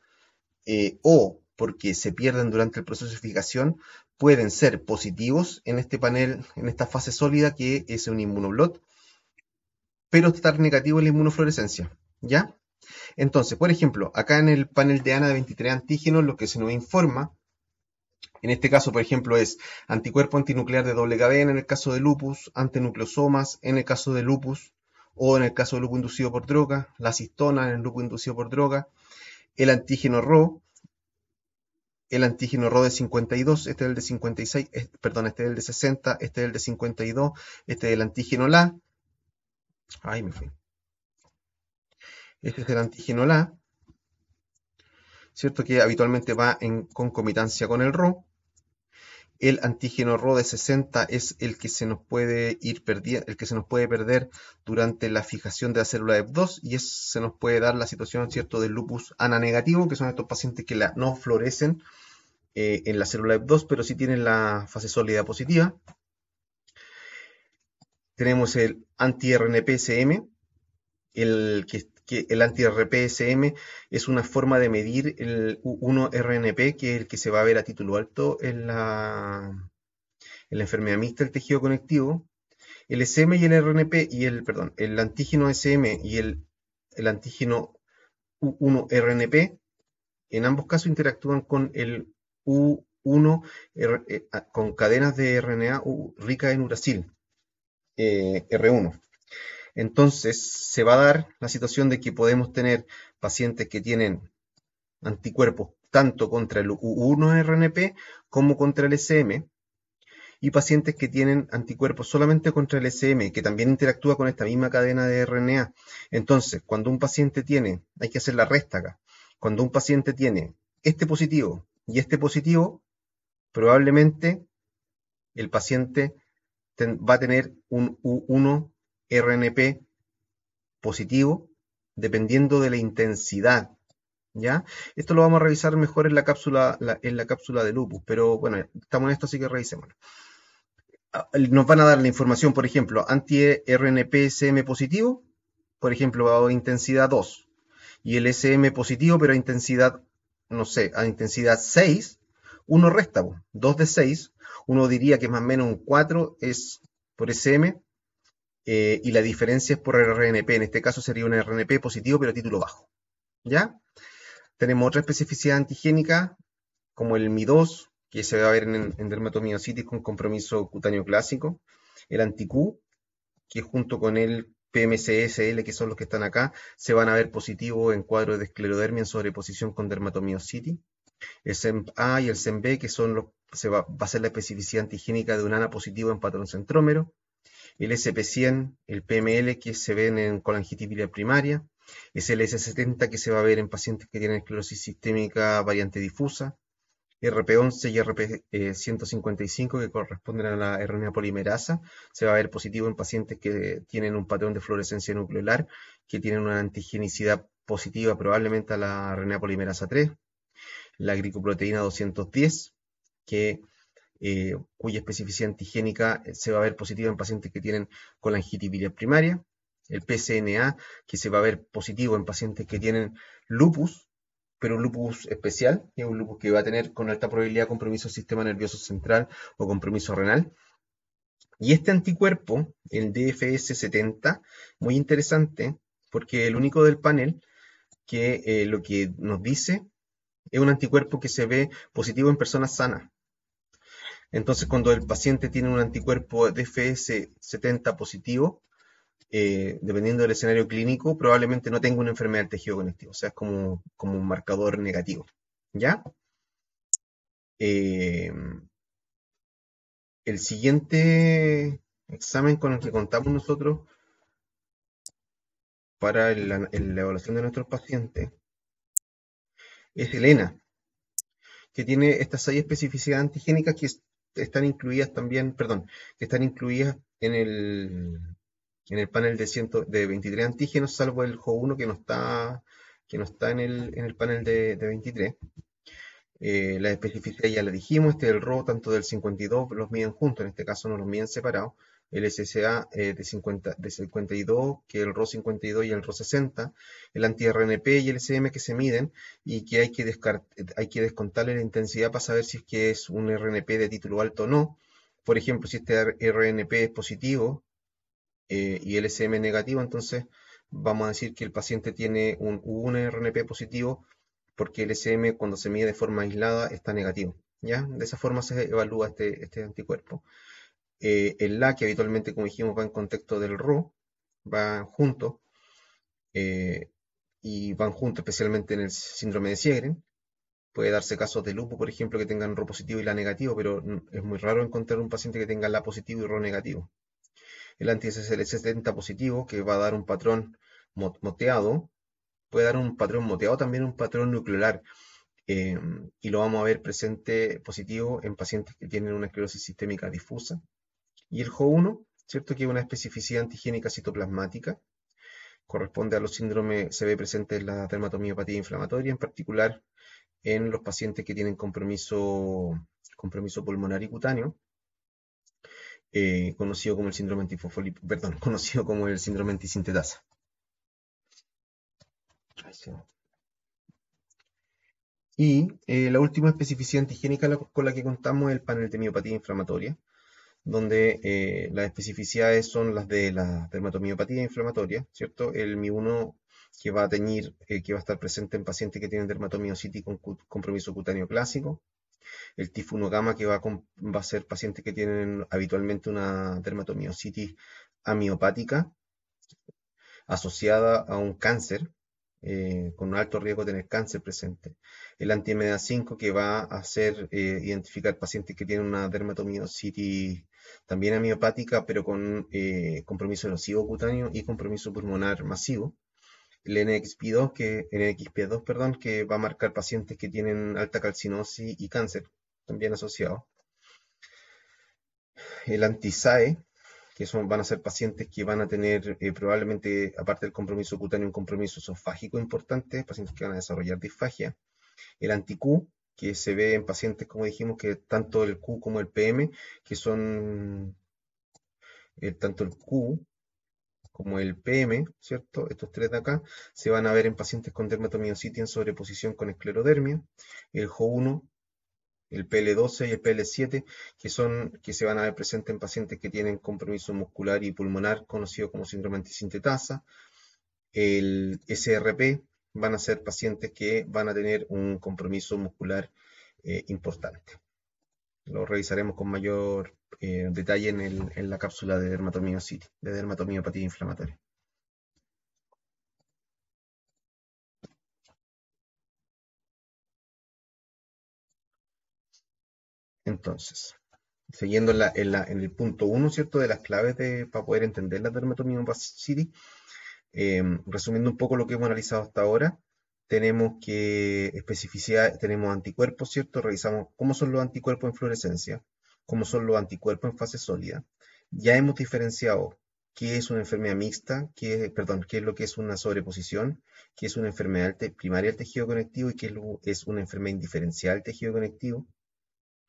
Speaker 1: o porque se pierden durante el proceso de fijación, pueden ser positivos en este panel, en esta fase sólida que es un inmunoblot, pero estar negativo en la inmunofluorescencia, ¿ya? Entonces, por ejemplo, acá en el panel de ANA de 23 antígenos, lo que se nos informa, en este caso, por ejemplo, es anticuerpo antinuclear de doble cadena en el caso de lupus, antinucleosomas en el caso de lupus, o en el caso de lupus inducido por droga, la cistona en el lupus inducido por droga, el antígeno RO, el antígeno RO de 52, este es el de 56, perdón, este es el de 60, este es el de 52, este es el antígeno LA, ay, me fui, este es el antígeno LA, ¿cierto? Que habitualmente va en concomitancia con el RO. El antígeno RO de 60 es el que se nos puede ir perdiendo, el que se nos puede perder durante la fijación de la célula EP2 y se nos puede dar la situación, ¿cierto?, del lupus ANA negativo, que son estos pacientes que no florecen en la célula EP2, pero sí tienen la fase sólida positiva. Tenemos el anti-RNP-SM, el anti-RPSM es una forma de medir el 1-RNP, que es el que se va a ver a título alto en la enfermedad mixta del tejido conectivo. El SM y el RNP el antígeno SM y el antígeno U1-RNP, en ambos casos interactúan con el U1 con cadenas de RNA rica en uracil, R1. Entonces, se va a dar la situación de que podemos tener pacientes que tienen anticuerpos tanto contra el U1-RNP como contra el SM, y pacientes que tienen anticuerpos solamente contra el SM, que también interactúa con esta misma cadena de RNA. Entonces, cuando un paciente tiene, hay que hacer la resta acá, cuando un paciente tiene este positivo y este positivo, probablemente el paciente va a tener un U1-RNP positivo, dependiendo de la intensidad, ¿ya? Esto lo vamos a revisar mejor en la cápsula de lupus, pero bueno, estamos en esto, así que revisémoslo. Nos van a dar la información, por ejemplo, anti-RNP-SM positivo, por ejemplo, a intensidad 2, y el SM positivo, pero a intensidad, no sé, a intensidad 6, uno resta, 2 de 6, uno diría que más o menos un 4 es por SM, y la diferencia es por RNP, en este caso sería un RNP positivo, pero a título bajo, ¿ya? Tenemos otra especificidad antigénica, como el Mi2, que se va a ver en dermatomiositis con compromiso cutáneo clásico, el anti-Q, que junto con el PMCSL, que son los que están acá, se van a ver positivos en cuadros de esclerodermia en sobreposición con dermatomiositis, el SEM-A y el SEM-B, que son va a ser la especificidad antigénica de un ANA positivo en patrón centrómero, el SP100, el PML, que se ven en colangitis biliar primaria, es el S70, que se va a ver en pacientes que tienen esclerosis sistémica variante difusa, RP11 y RP155, que corresponden a la RNA polimerasa, se va a ver positivo en pacientes que tienen un patrón de fluorescencia nuclear, que tienen una antigenicidad positiva probablemente a la RNA polimerasa 3, la glicoproteína 210, cuya especificidad antigénica se va a ver positiva en pacientes que tienen colangitis biliar primaria, el PCNA, que se va a ver positivo en pacientes que tienen lupus, pero un lupus especial, que es un lupus que va a tener con alta probabilidad compromiso del sistema nervioso central o compromiso renal. Y este anticuerpo, el DFS70, muy interesante, porque el único del panel que lo que nos dice es un anticuerpo que se ve positivo en personas sanas. Entonces, cuando el paciente tiene un anticuerpo DFS70 positivo, dependiendo del escenario clínico, probablemente no tenga una enfermedad del tejido conectivo, o sea, es como un marcador negativo, ¿ya? Eh, el siguiente examen con el que contamos nosotros para la evaluación de nuestros pacientes es el ENA, que tiene estas 6 especificidades antigénicas que están incluidas también, perdón, que están incluidas en el panel de 23 antígenos, salvo el Jo1 que no está en el panel de 23. La especificidad ya la dijimos, el RO tanto del 52 los miden juntos, en este caso no los miden separados. El SSA de 52, que el RO 52 y el RO 60, el anti-RNP y el SM que se miden y que hay que descontarle la intensidad para saber si es que es un RNP de título alto o no. Por ejemplo, si este RNP es positivo y el SM negativo, entonces vamos a decir que el paciente tiene un RNP positivo porque el SM cuando se mide de forma aislada está negativo. ¿Ya? De esa forma se evalúa este anticuerpo. El La, que habitualmente, como dijimos, va en contexto del RO, va junto, eh, y van juntos especialmente en el síndrome de Sjögren. Puede darse casos de lupus, por ejemplo, que tengan RO positivo y La negativo, pero es muy raro encontrar un paciente que tenga La positivo y RO negativo. El anti-SSL70 positivo, que va a dar un patrón moteado, puede dar un patrón moteado, también un patrón nuclear, y lo vamos a ver presente positivo en pacientes que tienen una esclerosis sistémica difusa. Y el Jo1, ¿cierto? Que es una especificidad antigénica citoplasmática, corresponde a los síndromes, se ve presente en la dermatomiopatía inflamatoria, en particular en los pacientes que tienen compromiso pulmonar y cutáneo, conocido como el síndrome perdón, conocido como el síndrome antisintetasa. Y la última especificidad antigénica con la que contamos es el panel de miopatía inflamatoria, donde las especificidades son las de la dermatomiopatía inflamatoria, ¿cierto? El Mi1 que va a que va a estar presente en pacientes que tienen dermatomiositis con compromiso cutáneo clásico, el TIF1 gamma que va a ser pacientes que tienen habitualmente una dermatomiositis amiopática asociada a un cáncer, con un alto riesgo de tener cáncer presente. El anti-MDA5 que va a hacer identificar pacientes que tienen una dermatomiositis también amiopática, pero con compromiso erosivo cutáneo y compromiso pulmonar masivo. El NXP2, perdón, que va a marcar pacientes que tienen alta calcinosis y cáncer, también asociado. El anti-SAE, que van a ser pacientes que van a tener probablemente, aparte del compromiso cutáneo, un compromiso esofágico importante, pacientes que van a desarrollar disfagia. El anti-Q, que se ve en pacientes, como dijimos, que tanto el Q como el PM, que son tanto el Q como el PM, ¿cierto? Estos tres de acá, se van a ver en pacientes con dermatomiositis en sobreposición con esclerodermia. El Jo1, el PL12 y el PL7, que se van a ver presentes en pacientes que tienen compromiso muscular y pulmonar, conocido como síndrome antisintetasa. El SRP van a ser pacientes que van a tener un compromiso muscular importante. Lo revisaremos con mayor detalle en la cápsula de dermatomiositis, de dermatomiopatía inflamatoria. Entonces, siguiendo en el punto 1, ¿cierto? De las claves para poder entender la dermatomiopatía, resumiendo un poco lo que hemos analizado hasta ahora, tenemos tenemos anticuerpos, ¿cierto? Revisamos cómo son los anticuerpos en fluorescencia, cómo son los anticuerpos en fase sólida. Ya hemos diferenciado qué es una enfermedad mixta, qué es lo que es una sobreposición, qué es una enfermedad primaria del tejido conectivo y qué es una enfermedad indiferencial del tejido conectivo.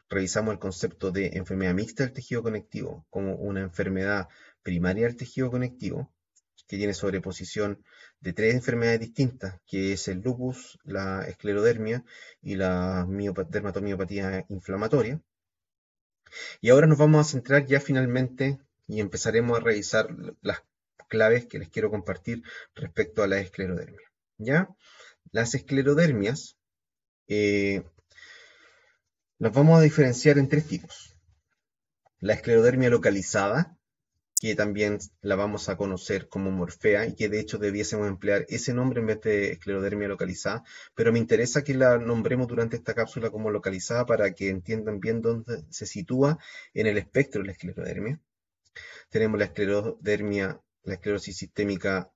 Speaker 1: Revisamos el concepto de enfermedad mixta del tejido conectivo como una enfermedad primaria del tejido conectivo, que tiene sobreposición de 3 enfermedades distintas, que es el lupus, la esclerodermia y la dermatomiopatía inflamatoria. Y ahora nos vamos a centrar ya finalmente y empezaremos a revisar las claves que les quiero compartir respecto a la esclerodermia. ¿Ya? Las esclerodermias las vamos a diferenciar en 3 tipos. La esclerodermia localizada, que también la vamos a conocer como morfea y que de hecho debiésemos emplear ese nombre en vez de esclerodermia localizada, pero me interesa que la nombremos durante esta cápsula como localizada para que entiendan bien dónde se sitúa en el espectro de la esclerodermia. Tenemos la esclerodermia, la esclerosis sistémica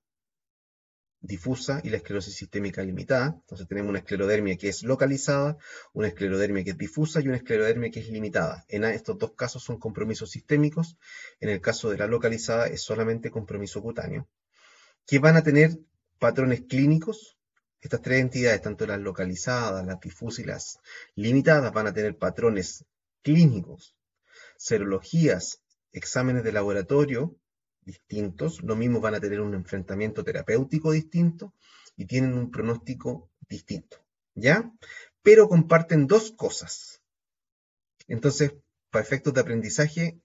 Speaker 1: difusa y la esclerosis sistémica limitada. Entonces tenemos una esclerodermia que es localizada, una esclerodermia que es difusa y una esclerodermia que es limitada. En estos dos casos son compromisos sistémicos. En el caso de la localizada es solamente compromiso cutáneo, que van a tener patrones clínicos. Estas tres entidades, tanto las localizadas, las difusas y las limitadas, van a tener patrones clínicos, serologías, exámenes de laboratorio distintos, lo mismo van a tener un enfrentamiento terapéutico distinto y tienen un pronóstico distinto, ¿ya? Pero comparten dos cosas. Entonces, para efectos de aprendizaje,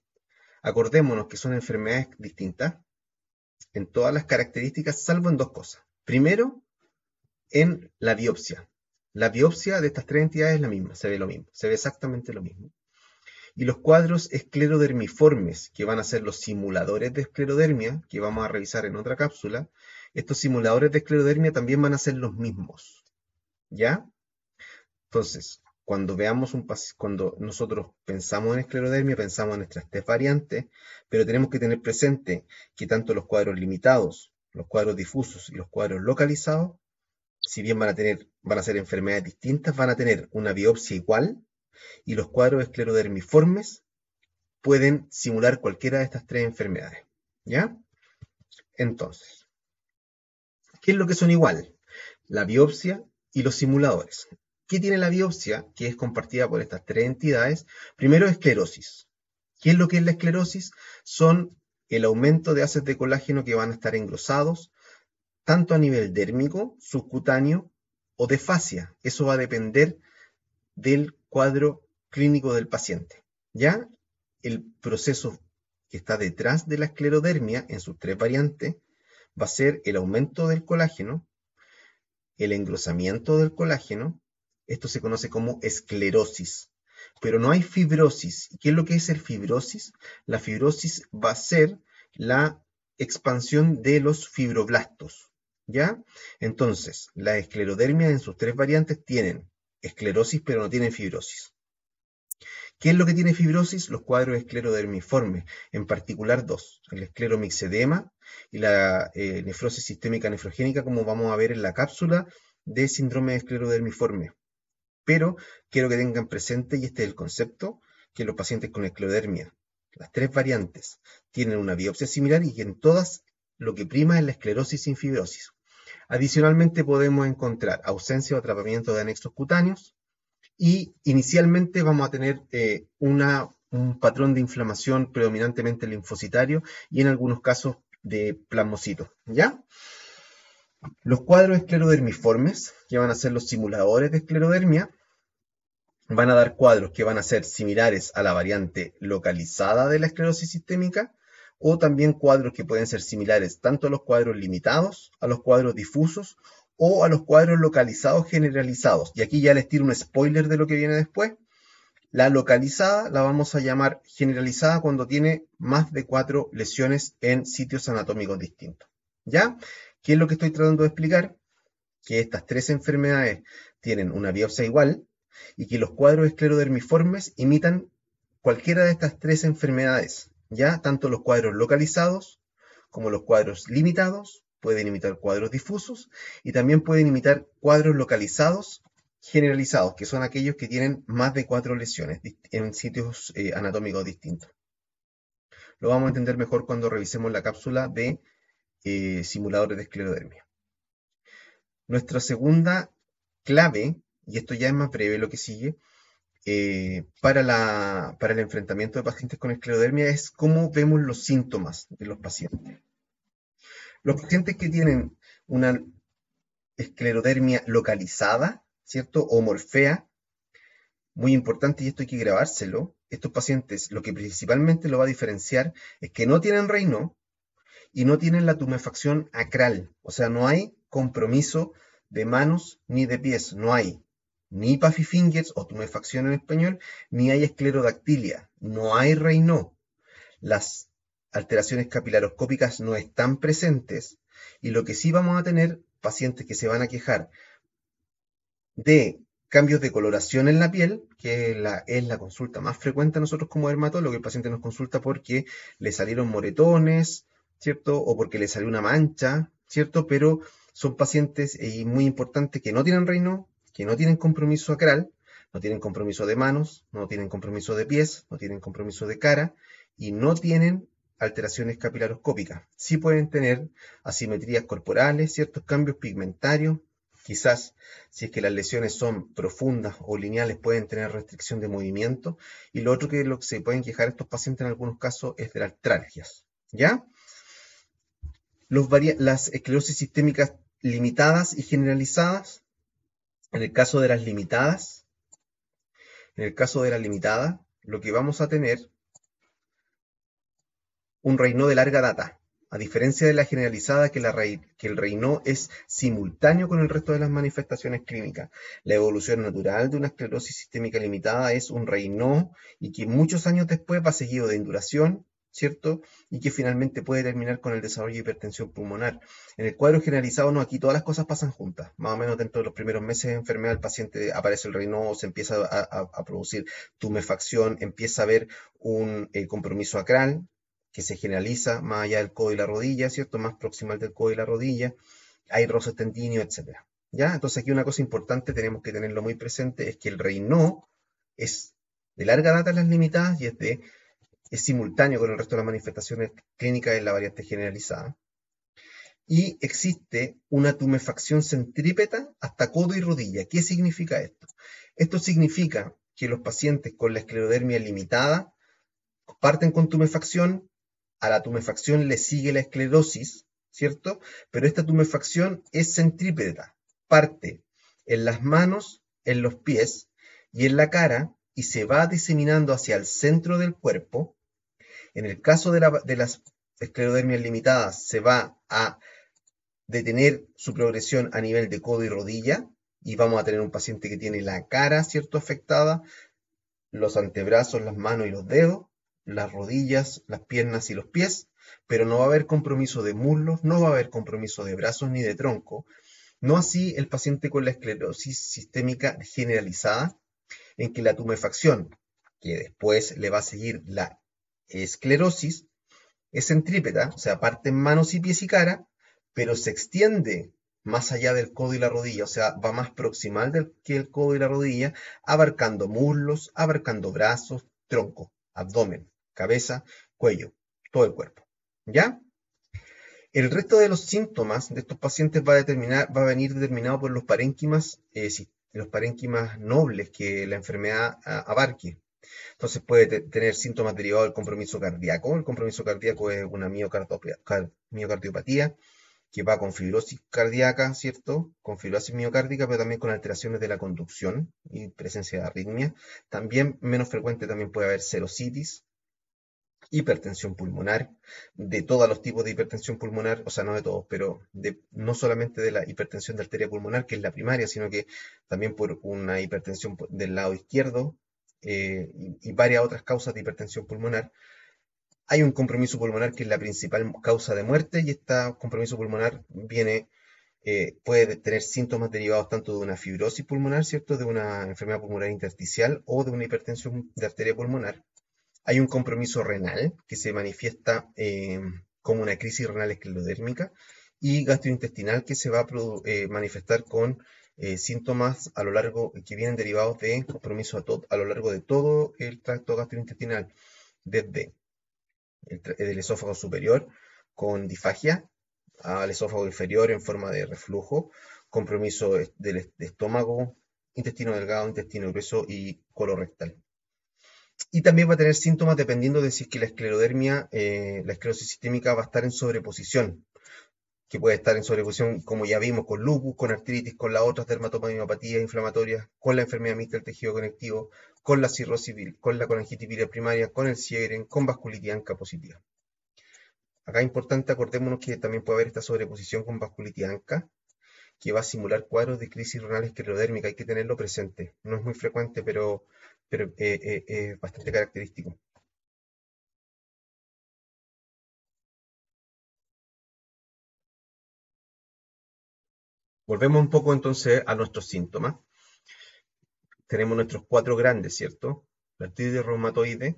Speaker 1: acordémonos que son enfermedades distintas en todas las características, salvo en dos cosas. Primero, en la biopsia. La biopsia de estas tres entidades es la misma, se ve lo mismo, se ve exactamente lo mismo. Y los cuadros esclerodermiformes, que van a ser los simuladores de esclerodermia, que vamos a revisar en otra cápsula, estos simuladores de esclerodermia también van a ser los mismos, ¿ya? Entonces, cuando nosotros pensamos en esclerodermia, pensamos en nuestras tres variantes, pero tenemos que tener presente que tanto los cuadros limitados, los cuadros difusos y los cuadros localizados, si bien van a ser enfermedades distintas, van a tener una biopsia igual, y los cuadros esclerodermiformes pueden simular cualquiera de estas tres enfermedades, ¿ya? Entonces, ¿qué es lo que son igual? La biopsia y los simuladores. ¿Qué tiene la biopsia, que es compartida por estas tres entidades? Primero, esclerosis. ¿Qué es lo que es la esclerosis? Son el aumento de haces de colágeno que van a estar engrosados, tanto a nivel dérmico, subcutáneo o de fascia. Eso va a depender del cuadro clínico del paciente, ¿ya? El proceso que está detrás de la esclerodermia en sus tres variantes va a ser el aumento del colágeno, el engrosamiento del colágeno. Esto se conoce como esclerosis, pero no hay fibrosis. ¿Qué es lo que es el fibrosis? La fibrosis va a ser la expansión de los fibroblastos, ¿ya? Entonces, la esclerodermia en sus tres variantes tienen esclerosis, pero no tienen fibrosis. ¿Qué es lo que tiene fibrosis? Los cuadros esclerodermiformes, en particular dos, el escleromixedema y la nefrosis sistémica nefrogénica, como vamos a ver en la cápsula de síndrome de esclerodermiforme. Pero quiero que tengan presente, y este es el concepto, que los pacientes con esclerodermia, las tres variantes, tienen una biopsia similar y que en todas lo que prima es la esclerosis sin fibrosis. Adicionalmente podemos encontrar ausencia o atrapamiento de anexos cutáneos y inicialmente vamos a tener un patrón de inflamación predominantemente linfocitario y en algunos casos de plasmocitos, ¿ya? Los cuadros esclerodermiformes, que van a ser los simuladores de esclerodermia, van a dar cuadros que van a ser similares a la variante localizada de la esclerosis sistémica, o también cuadros que pueden ser similares tanto a los cuadros limitados, a los cuadros difusos, o a los cuadros localizados generalizados. Y aquí ya les tiro un spoiler de lo que viene después. La localizada la vamos a llamar generalizada cuando tiene más de 4 lesiones en sitios anatómicos distintos, ¿ya? ¿Qué es lo que estoy tratando de explicar? Que estas tres enfermedades tienen una biopsia igual y que los cuadros esclerodermiformes imitan cualquiera de estas tres enfermedades, ¿ya? Tanto los cuadros localizados como los cuadros limitados pueden imitar cuadros difusos y también pueden imitar cuadros localizados generalizados, que son aquellos que tienen más de 4 lesiones en sitios anatómicos distintos. Lo vamos a entender mejor cuando revisemos la cápsula de simuladores de esclerodermia. Nuestra segunda clave, y esto ya es más breve lo que sigue, para el enfrentamiento de pacientes con esclerodermia es cómo vemos los síntomas de los pacientes. Los pacientes que tienen una esclerodermia localizada, ¿cierto? O morfea, muy importante, y esto hay que grabárselo, estos pacientes lo que principalmente lo va a diferenciar es que no tienen Raynaud y no tienen la tumefacción acral, o sea, no hay compromiso de manos ni de pies, no hay ni puffy fingers o tumefacción en español, ni hay esclerodactilia, no hay Raynaud. Las alteraciones capilaroscópicas no están presentes y lo que sí vamos a tener pacientes que se van a quejar de cambios de coloración en la piel, que es la consulta más frecuente a nosotros como dermatólogos. El paciente nos consulta porque le salieron moretones, ¿cierto? O porque le salió una mancha, ¿cierto? Pero Son pacientes, y muy importante, que no tienen Raynaud, que no tienen compromiso acral, no tienen compromiso de manos, no tienen compromiso de pies, no tienen compromiso de cara y no tienen alteraciones capilaroscópicas. Sí pueden tener asimetrías corporales, ciertos cambios pigmentarios, quizás si es que las lesiones son profundas o lineales pueden tener restricción de movimiento. Y lo otro que se pueden quejar estos pacientes en algunos casos es de las artralgias. ¿Ya? Las esclerosis sistémicas limitadas y generalizadas. En el caso de las limitadas, lo que vamos a tener un Raynaud de larga data, a diferencia de la generalizada que el Raynaud es simultáneo con el resto de las manifestaciones clínicas. La evolución natural de una esclerosis sistémica limitada es un Raynaud y que muchos años después va seguido de induración, ¿cierto? Y que finalmente puede terminar con el desarrollo de hipertensión pulmonar. En el cuadro generalizado, no, aquí todas las cosas pasan juntas. Más o menos dentro de los primeros meses de enfermedad del paciente aparece el Raynaud, se empieza a producir tumefacción, empieza a haber un compromiso acral, que se generaliza más allá del codo y la rodilla, ¿cierto? Más proximal del codo y la rodilla, hay roces tendíneos, etc. ¿Ya? Entonces aquí una cosa importante, tenemos que tenerlo muy presente, es que el Raynaud es de larga data en las limitadas y es simultáneo con el resto de las manifestaciones clínicas en la variante generalizada. Y existe una tumefacción centrípeta hasta codo y rodilla. ¿Qué significa esto? Esto significa que los pacientes con la esclerodermia limitada parten con tumefacción, a la tumefacción le sigue la esclerosis, ¿cierto? Pero esta tumefacción es centrípeta, parte en las manos, en los pies y en la cara y se va diseminando hacia el centro del cuerpo. En el caso de las esclerodermias limitadas, se va a detener su progresión a nivel de codo y rodilla y vamos a tener un paciente que tiene la cara, ¿cierto?, afectada, los antebrazos, las manos y los dedos, las rodillas, las piernas y los pies, pero no va a haber compromiso de muslos, no va a haber compromiso de brazos ni de tronco. No así el paciente con la esclerosis sistémica generalizada, en que la tumefacción, que después le va a seguir la esclerosis, es centrípeta, o sea, parte en manos y pies y cara, pero se extiende más allá del codo y la rodilla, o sea, va más proximal que el codo y la rodilla, abarcando muslos, abarcando brazos, tronco, abdomen, cabeza, cuello, todo el cuerpo. ¿Ya? El resto de los síntomas de estos pacientes va a venir determinado por los parénquimos nobles que la enfermedad abarque. Entonces puede tener síntomas derivados del compromiso cardíaco. El compromiso cardíaco es una miocardiopatía que va con fibrosis cardíaca, ¿cierto? Con fibrosis miocárdica, pero también con alteraciones de la conducción y presencia de arritmia. También menos frecuente también puede haber serositis, hipertensión pulmonar, de todos los tipos de hipertensión pulmonar, o sea, no de todos, pero no solamente de la hipertensión de arteria pulmonar, que es la primaria, sino que también por una hipertensión del lado izquierdo y varias otras causas de hipertensión pulmonar. Hay un compromiso pulmonar que es la principal causa de muerte y este compromiso pulmonar puede tener síntomas derivados tanto de una fibrosis pulmonar, ¿cierto? De una enfermedad pulmonar intersticial o de una hipertensión de arteria pulmonar. Hay un compromiso renal que se manifiesta como una crisis renal esclerodérmica y gastrointestinal que se va a manifestar con síntomas que vienen derivados de compromiso a lo largo de todo el tracto gastrointestinal, desde el esófago superior con disfagia al esófago inferior en forma de reflujo, compromiso del estómago, intestino delgado, intestino grueso y colorectal. Y también va a tener síntomas dependiendo de si es que la esclerosis sistémica va a estar en sobreposición, que puede estar en sobreposición, como ya vimos, con lupus, con artritis, con las otras dermatomiopatías inflamatorias, con la enfermedad mixta del tejido conectivo, con la cirrosis, con la colangitis biliar primaria, con el Sjögren, con vasculitis ANCA positiva. Acá es importante, acordémonos que también puede haber esta sobreposición con vasculitis ANCA, que va a simular cuadros de crisis renal esclerodérmica. Hay que tenerlo presente. No es muy frecuente, pero es bastante característico. Volvemos un poco entonces a nuestros síntomas. Tenemos nuestros cuatro grandes, ¿cierto? La artritis reumatoide.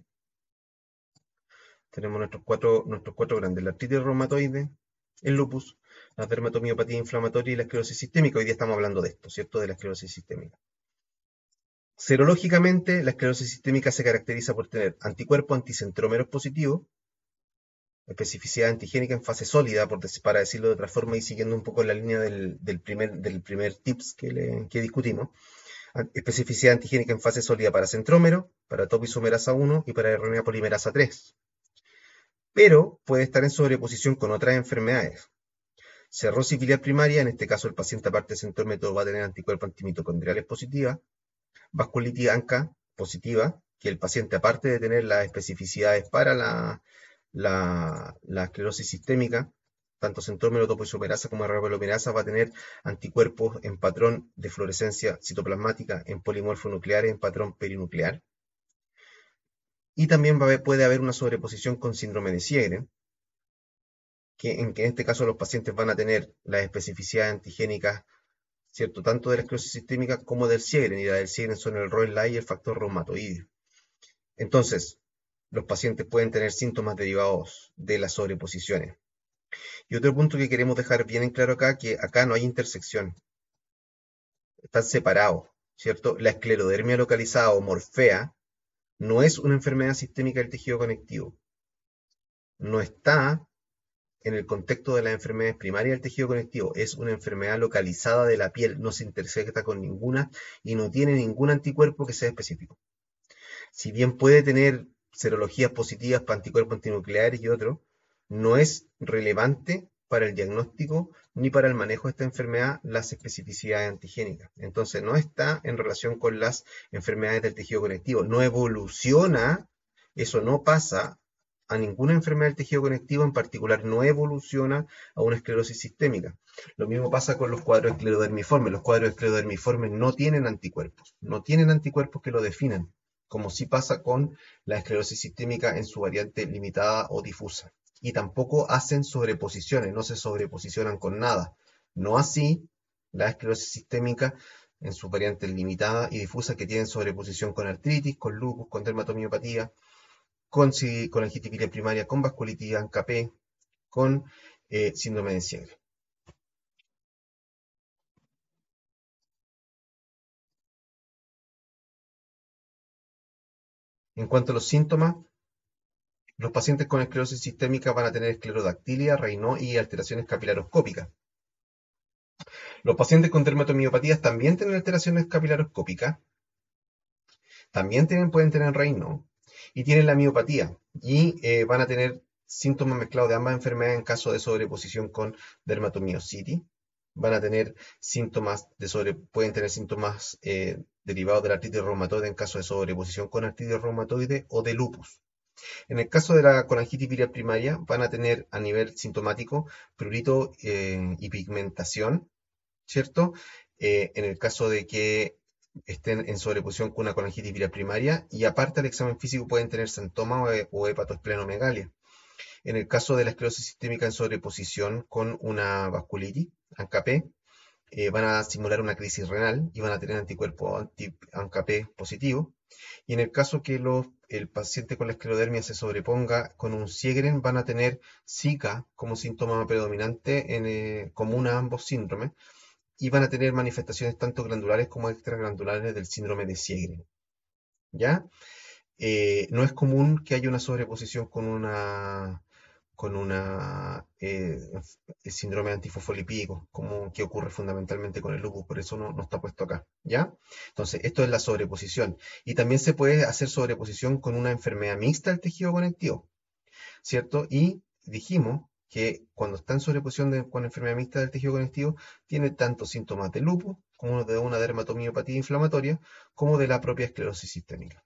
Speaker 1: Tenemos nuestros cuatro grandes. La artritis reumatoide, el lupus, la dermatomiopatía inflamatoria y la esclerosis sistémica. Hoy día estamos hablando de esto, ¿cierto? De la esclerosis sistémica. Serológicamente, la esclerosis sistémica se caracteriza por tener anticuerpos anticentrómeros positivos, especificidad antigénica en fase sólida, para decirlo de otra forma, y siguiendo un poco la línea del primer tips que discutimos. Especificidad antigénica en fase sólida para centrómero, para topoisomerasa 1 y para RNA polimerasa 3. Pero puede estar en sobreposición con otras enfermedades. Cirrosis biliar primaria, en este caso el paciente aparte de centrómero va a tener anticuerpos antimitocondriales positivas. Vasculitis ANCA positiva, que el paciente aparte de tener las especificidades para la esclerosis sistémica, tanto centrómero, topoisomerasa como RNA va a tener anticuerpos en patrón de fluorescencia citoplasmática en polimorfo nucleares en patrón perinuclear. Y también puede haber una sobreposición con síndrome de Sjögren, que en este caso los pacientes van a tener las especificidades antigénicas, ¿cierto? Tanto de la esclerosis sistémica como del Sjögren, y la del Sjögren son el ROR y el factor reumatoide. Entonces, los pacientes pueden tener síntomas derivados de las sobreposiciones. Y otro punto que queremos dejar bien en claro acá, que acá no hay intersección. Están separados, ¿cierto? La esclerodermia localizada o morfea no es una enfermedad sistémica del tejido conectivo. No está en el contexto de las enfermedades primarias del tejido conectivo. Es una enfermedad localizada de la piel, no se intersecta con ninguna y no tiene ningún anticuerpo que sea específico. Si bien puede tener serologías positivas para anticuerpos antinucleares y otros, no es relevante para el diagnóstico ni para el manejo de esta enfermedad las especificidades antigénicas. Entonces no está en relación con las enfermedades del tejido conectivo. No evoluciona, eso no pasa a ninguna enfermedad del tejido conectivo, en particular no evoluciona a una esclerosis sistémica. Lo mismo pasa con los cuadros esclerodermiformes. Los cuadros esclerodermiformes no tienen anticuerpos que lo definan, como sí pasa con la esclerosis sistémica en su variante limitada o difusa. Y tampoco hacen sobreposiciones, no se sobreposicionan con nada. No así la esclerosis sistémica en sus variantes limitada y difusa, que tienen sobreposición con artritis, con lupus, con dermatomiopatía, con angitivilia primaria, con vasculitis ANCA-P, con síndrome de Sjögren. En cuanto a los síntomas, los pacientes con esclerosis sistémica van a tener esclerodactilia, Raynaud y alteraciones capilaroscópicas. Los pacientes con dermatomiopatías también tienen alteraciones capilaroscópicas, también pueden tener Raynaud y tienen la miopatía y van a tener síntomas mezclados de ambas enfermedades en caso de sobreposición con dermatomiositis. Van a tener síntomas pueden tener síntomas derivados de la artritis reumatoide en caso de sobreposición con artritis reumatoide o de lupus. En el caso de la colangitis biliar primaria, van a tener a nivel sintomático prurito y pigmentación, ¿cierto? En el caso de que estén en sobreposición con una colangitis biliar primaria, y aparte del examen físico pueden tener santoma o hepatosplenomegalia. En el caso de la esclerosis sistémica en sobreposición con una vasculitis, ANCA-P, van a simular una crisis renal y van a tener anticuerpos anti-ANCA-P positivo. Y en el caso que el paciente con la esclerodermia se sobreponga con un Sjögren, van a tener Zika como síntoma predominante común a ambos síndromes, y van a tener manifestaciones tanto glandulares como extraglandulares del síndrome de Sjögren. ¿Ya? No es común que haya una sobreposición con una síndrome antifosfolipídico, como que ocurre fundamentalmente con el lupus, por eso no está puesto acá, ¿ya? Entonces, esto es la sobreposición. Y también se puede hacer sobreposición con una enfermedad mixta del tejido conectivo, ¿cierto? Y dijimos que cuando está en sobreposición con enfermedad mixta del tejido conectivo, tiene tanto síntomas de lupus, como de una dermatomiopatía inflamatoria, como de la propia esclerosis sistémica.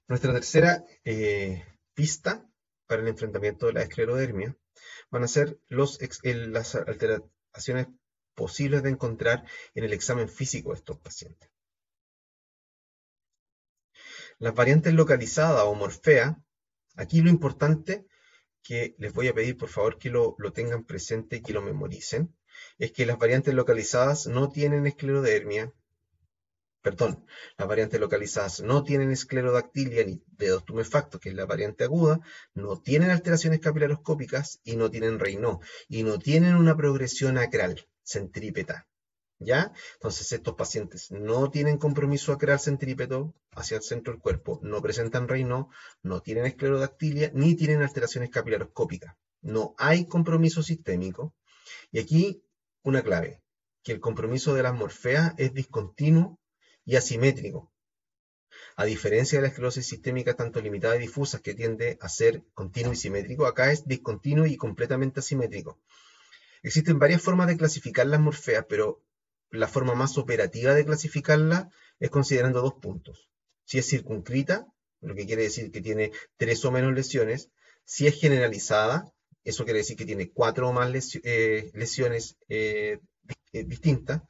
Speaker 1: Nuestra tercera pista para el enfrentamiento de la esclerodermia van a ser las alteraciones posibles de encontrar en el examen físico de estos pacientes. Las variantes localizadas o morfea, aquí lo importante que les voy a pedir por favor que lo tengan presente y que lo memoricen, es que las variantes localizadas no tienen esclerodermia, perdón, las variantes localizadas no tienen esclerodactilia ni dedos tumefactos, que es la variante aguda, no tienen alteraciones capilaroscópicas y no tienen Raynaud, y no tienen una progresión acral, centrípeta. ¿Ya? Entonces estos pacientes no tienen compromiso acral centrípeto hacia el centro del cuerpo, no presentan Raynaud, no tienen esclerodactilia, ni tienen alteraciones capilaroscópicas. No hay compromiso sistémico. Y aquí una clave, que el compromiso de las morfeas es discontinuo y asimétrico. A diferencia de la esclerosis sistémica tanto limitada y difusa, que tiende a ser continuo y simétrico, acá es discontinuo y completamente asimétrico. Existen varias formas de clasificar las morfeas, pero la forma más operativa de clasificarla es considerando dos puntos. Si es circunscrita, lo que quiere decir que tiene 3 o menos lesiones. Si es generalizada, eso quiere decir que tiene 4 o más lesiones distintas.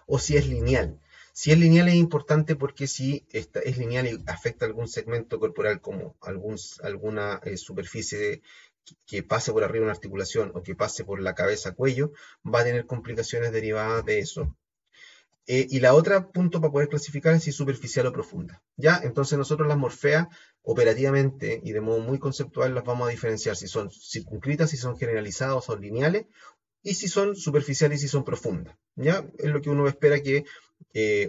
Speaker 1: O si es lineal. Si es lineal es importante porque si esta es lineal y afecta algún segmento corporal como alguna superficie que pase por arriba de una articulación o que pase por la cabeza-cuello, va a tener complicaciones derivadas de eso. Y la otra punto para poder clasificar es si es superficial o profunda. ¿Ya? Entonces nosotros las morfeas operativamente y de modo muy conceptual las vamos a diferenciar si son circunscritas, si son generalizadas o son lineales, y si son superficiales y si son profundas. ¿Ya? Es lo que uno espera que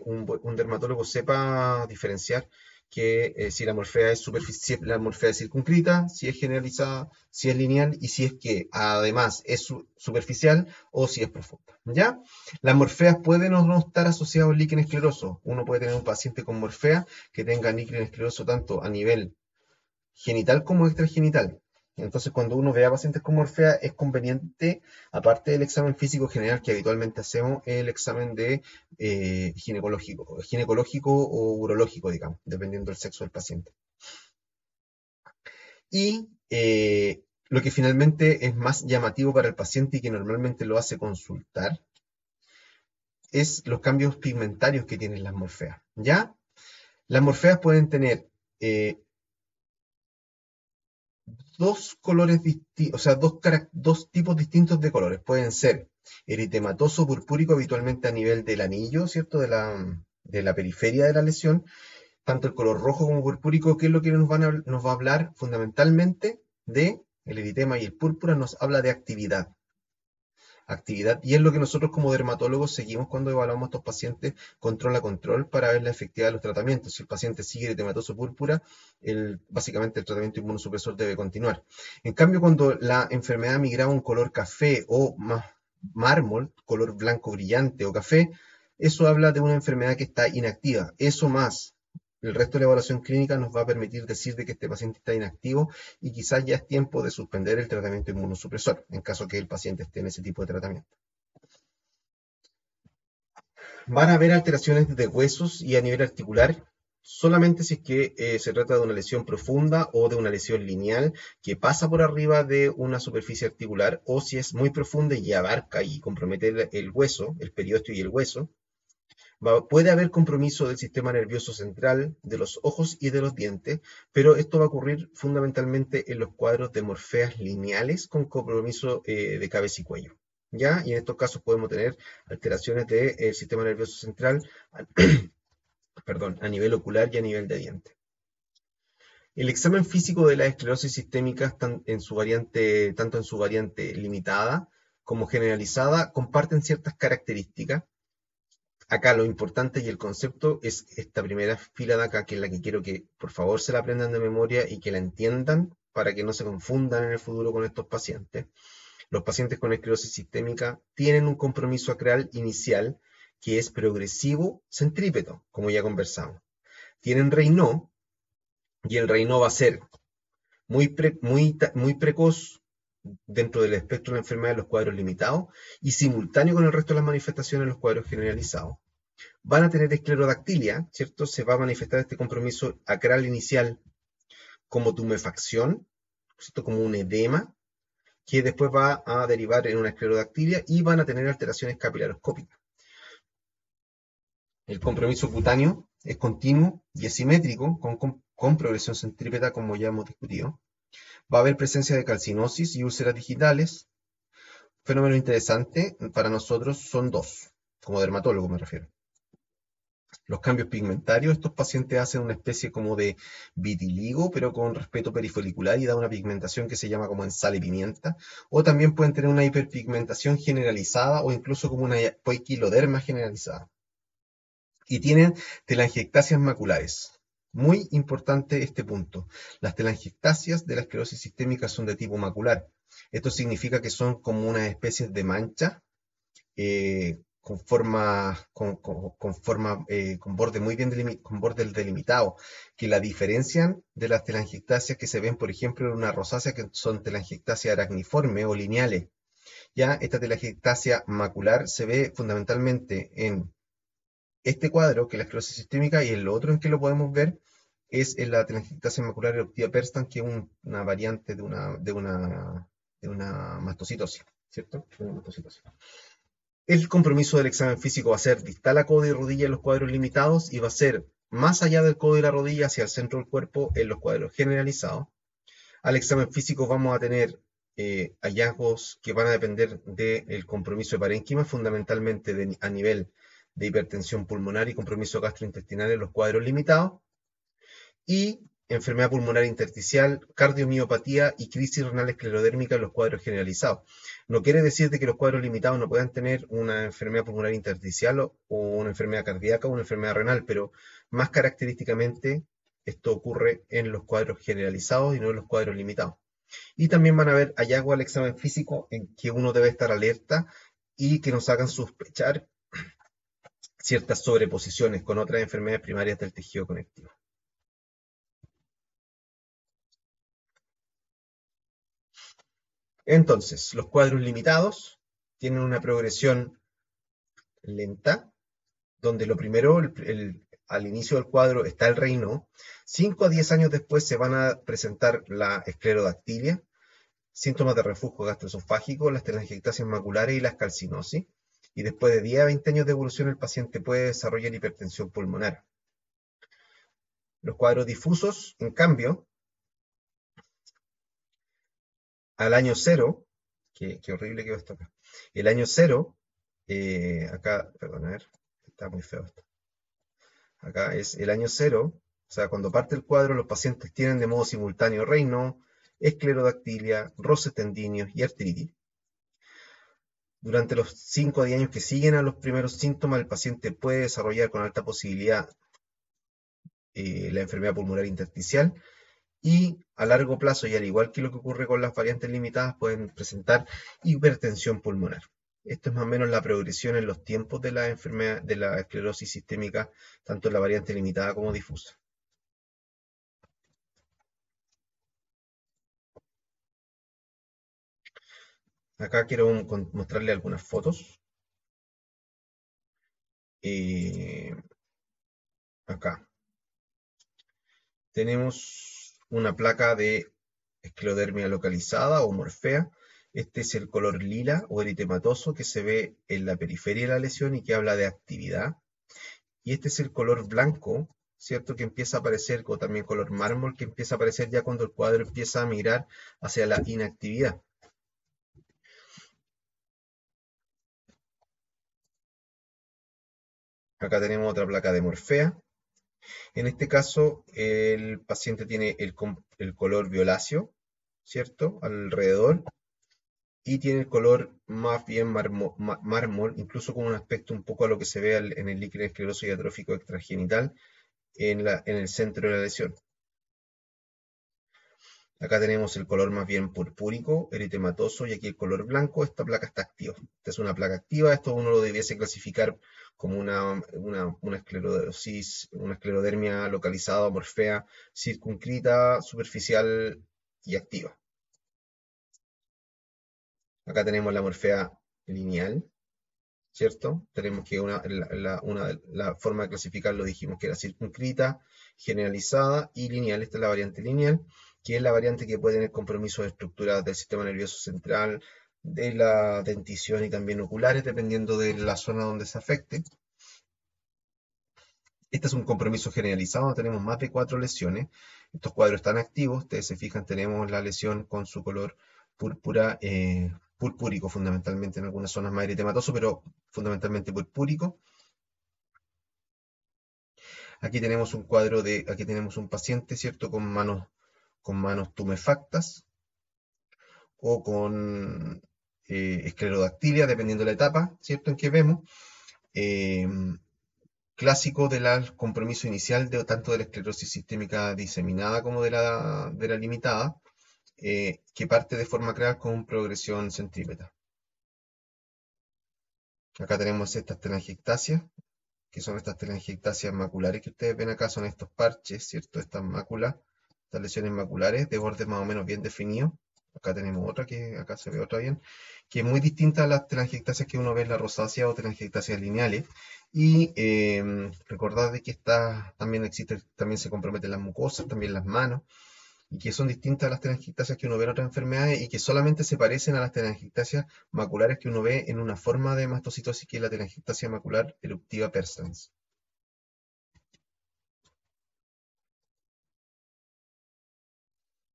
Speaker 1: un dermatólogo sepa diferenciar que si la morfea es superficial, la morfea es circunscrita, si es generalizada, si es lineal y si es que además es superficial o si es profunda. ¿Ya? Las morfeas pueden o no estar asociadas al líquen escleroso. Uno puede tener un paciente con morfea que tenga líquen escleroso tanto a nivel genital como extragenital. Entonces, cuando uno ve a pacientes con morfea, es conveniente, aparte del examen físico general que habitualmente hacemos, el examen de ginecológico o urológico, digamos, dependiendo del sexo del paciente. Y lo que finalmente es más llamativo para el paciente y que normalmente lo hace consultar, es los cambios pigmentarios que tienen las morfeas. ¿Ya? Las morfeas pueden tener dos colores distintos, o sea, dos tipos distintos de colores. Pueden ser eritematoso purpúrico, habitualmente a nivel del anillo, ¿cierto? De la periferia de la lesión. Tanto el color rojo como purpúrico, que es lo que nos va a hablar fundamentalmente de el eritema, y el púrpura nos habla de actividad. Y es lo que nosotros como dermatólogos seguimos cuando evaluamos a estos pacientes control a control para ver la efectividad de los tratamientos. Si el paciente sigue eritematoso púrpura, básicamente el tratamiento inmunosupresor debe continuar. En cambio, cuando la enfermedad migraba a un color café o más mármol, color blanco brillante o café, eso habla de una enfermedad que está inactiva. Eso más el resto de la evaluación clínica nos va a permitir decir de que este paciente está inactivo y quizás ya es tiempo de suspender el tratamiento inmunosupresor, en caso que el paciente esté en ese tipo de tratamiento. Van a haber alteraciones de huesos y a nivel articular solamente si es que se trata de una lesión profunda o de una lesión lineal que pasa por arriba de una superficie articular, o si es muy profunda y abarca y compromete el hueso, el periósteo y el hueso. Puede haber compromiso del sistema nervioso central, de los ojos y de los dientes, pero esto va a ocurrir fundamentalmente en los cuadros de morfeas lineales con compromiso de cabeza y cuello. ¿Ya? Y en estos casos podemos tener alteraciones del sistema nervioso central perdón, a nivel ocular y a nivel de diente. El examen físico de la esclerosis sistémica, tanto en su variante limitada como generalizada, comparten ciertas características. Acá lo importante y el concepto es esta primera fila de acá, que es la que quiero que por favor se la aprendan de memoria y que la entiendan para que no se confundan en el futuro con estos pacientes. Los pacientes con esclerosis sistémica tienen un compromiso acral inicial que es progresivo centrípeto, como ya conversamos. Tienen Raynaud, y el Raynaud va a ser muy precoz dentro del espectro de la enfermedad en los cuadros limitados y simultáneo con el resto de las manifestaciones en los cuadros generalizados. Van a tener esclerodactilia, ¿cierto? Se va a manifestar este compromiso acral inicial como tumefacción, ¿cierto? Como un edema, que después va a derivar en una esclerodactilia y van a tener alteraciones capilaroscópicas. El compromiso cutáneo es continuo y asimétrico, con progresión centrípeta, como ya hemos discutido. Va a haber presencia de calcinosis y úlceras digitales. Fenómeno interesante para nosotros son dos, como dermatólogo me refiero. Los cambios pigmentarios, estos pacientes hacen una especie como de vitiligo, pero con respeto perifolicular y da una pigmentación que se llama como en sal y pimienta. O también pueden tener una hiperpigmentación generalizada o incluso como una poiquiloderma generalizada. Y tienen telangiectasias maculares. Muy importante este punto. Las telangiectasias de la esclerosis sistémica son de tipo macular. Esto significa que son como una especie de mancha con borde muy bien con bordes delimitados, que la diferencian de las telangiectasias que se ven, por ejemplo, en una rosácea, que son telangiectasias aracniformes o lineales. Ya esta telangiectasia macular se ve fundamentalmente en este cuadro, que es la esclerosis sistémica, y el otro en que lo podemos ver es en la telangiectasia macular eruptiva persistente, que es una variante de una mastocitosis, ¿cierto? De una mastocitosis. El compromiso del examen físico va a ser distal a codo y rodilla en los cuadros limitados y va a ser más allá del codo y la rodilla hacia el centro del cuerpo en los cuadros generalizados. Al examen físico vamos a tener hallazgos que van a depender del compromiso de parénquima, fundamentalmente a nivel de hipertensión pulmonar y compromiso gastrointestinal en los cuadros limitados, y enfermedad pulmonar intersticial, cardiomiopatía y crisis renal esclerodérmica en los cuadros generalizados. No quiere decir de que los cuadros limitados no puedan tener una enfermedad pulmonar intersticial o una enfermedad cardíaca o una enfermedad renal, pero más característicamente esto ocurre en los cuadros generalizados y no en los cuadros limitados. Y también van a haber hallazgos al examen físico en que uno debe estar alerta y que nos hagan sospechar ciertas sobreposiciones con otras enfermedades primarias del tejido conectivo. Entonces, los cuadros limitados tienen una progresión lenta, donde lo primero, al inicio del cuadro está el Raynaud. 5 a 10 años después se van a presentar la esclerodactilia, síntomas de reflujo gastroesofágico, las telangiectasias maculares y las calcinosis. Y después de 10 a 20 años de evolución, el paciente puede desarrollar hipertensión pulmonar. Los cuadros difusos, en cambio, al año cero, qué horrible que va esto acá. El año cero, acá, perdón, a ver, está muy feo esto. Acá es el año cero, o sea, cuando parte el cuadro, los pacientes tienen de modo simultáneo Raynaud, esclerodactilia, roces tendinios y artritis. Durante los 5 a 10 años que siguen a los primeros síntomas, el paciente puede desarrollar con alta posibilidad la enfermedad pulmonar intersticial y a largo plazo, y al igual que lo que ocurre con las variantes limitadas, pueden presentar hipertensión pulmonar. Esto es más o menos la progresión en los tiempos de la enfermedad de la esclerosis sistémica, tanto en la variante limitada como difusa. Acá quiero mostrarle algunas fotos. Eh, Acá tenemos una placa de esclerodermia localizada o morfea. Este es el color lila o eritematoso que se ve en la periferia de la lesión y que habla de actividad. Y este es el color blanco, ¿cierto? Que empieza a aparecer, o también color mármol, que empieza a aparecer ya cuando el cuadro empieza a migrar hacia la inactividad. Acá tenemos otra placa de morfea. En este caso, el paciente tiene el color violáceo, ¿cierto? Alrededor. Y tiene el color más bien mármol, incluso con un aspecto un poco a lo que se ve en el líquido escleroso y atrófico extragenital en el centro de la lesión. Acá tenemos el color más bien purpúrico, eritematoso, y aquí el color blanco. Esta placa está activa. Esta es una placa activa. Esto uno lo debiese clasificar como una esclerosis, una esclerodermia localizada, morfea, circunscrita, superficial y activa. Acá tenemos la morfea lineal, ¿cierto? Tenemos que la forma de clasificarlo dijimos que era circunscrita, generalizada y lineal. Esta es la variante lineal, que es la variante que puede tener compromisos de estructuras del sistema nervioso central, de la dentición y también oculares, dependiendo de la zona donde se afecte. Este es un compromiso generalizado, tenemos más de 4 lesiones. Estos cuadros están activos, ustedes se fijan, tenemos la lesión con su color púrpura, purpúrico fundamentalmente, en algunas zonas más eritematoso, pero fundamentalmente purpúrico. Aquí tenemos un paciente, ¿cierto? Con manos tumefactas o con esclerodactilia, dependiendo de la etapa, ¿cierto? En que vemos. Eh, Clásico del compromiso inicial de tanto de la esclerosis sistémica diseminada como de la limitada, que parte de forma clara con progresión centrípeta. Acá tenemos estas telangiectasias, que son estas telangiectasias maculares que ustedes ven acá, son estos parches, ¿cierto? Estas máculas, estas lesiones maculares de borde más o menos bien definido. Acá tenemos otra, que acá se ve otra bien, que es muy distinta a las telangiectasias que uno ve en la rosácea o telangiectasias lineales. Y recordad de que también se comprometen las mucosas, también las manos, y que son distintas a las telangiectasias que uno ve en otras enfermedades y que solamente se parecen a las telangiectasias maculares que uno ve en una forma de mastocitosis que es la telangiectasia macular eruptiva persans.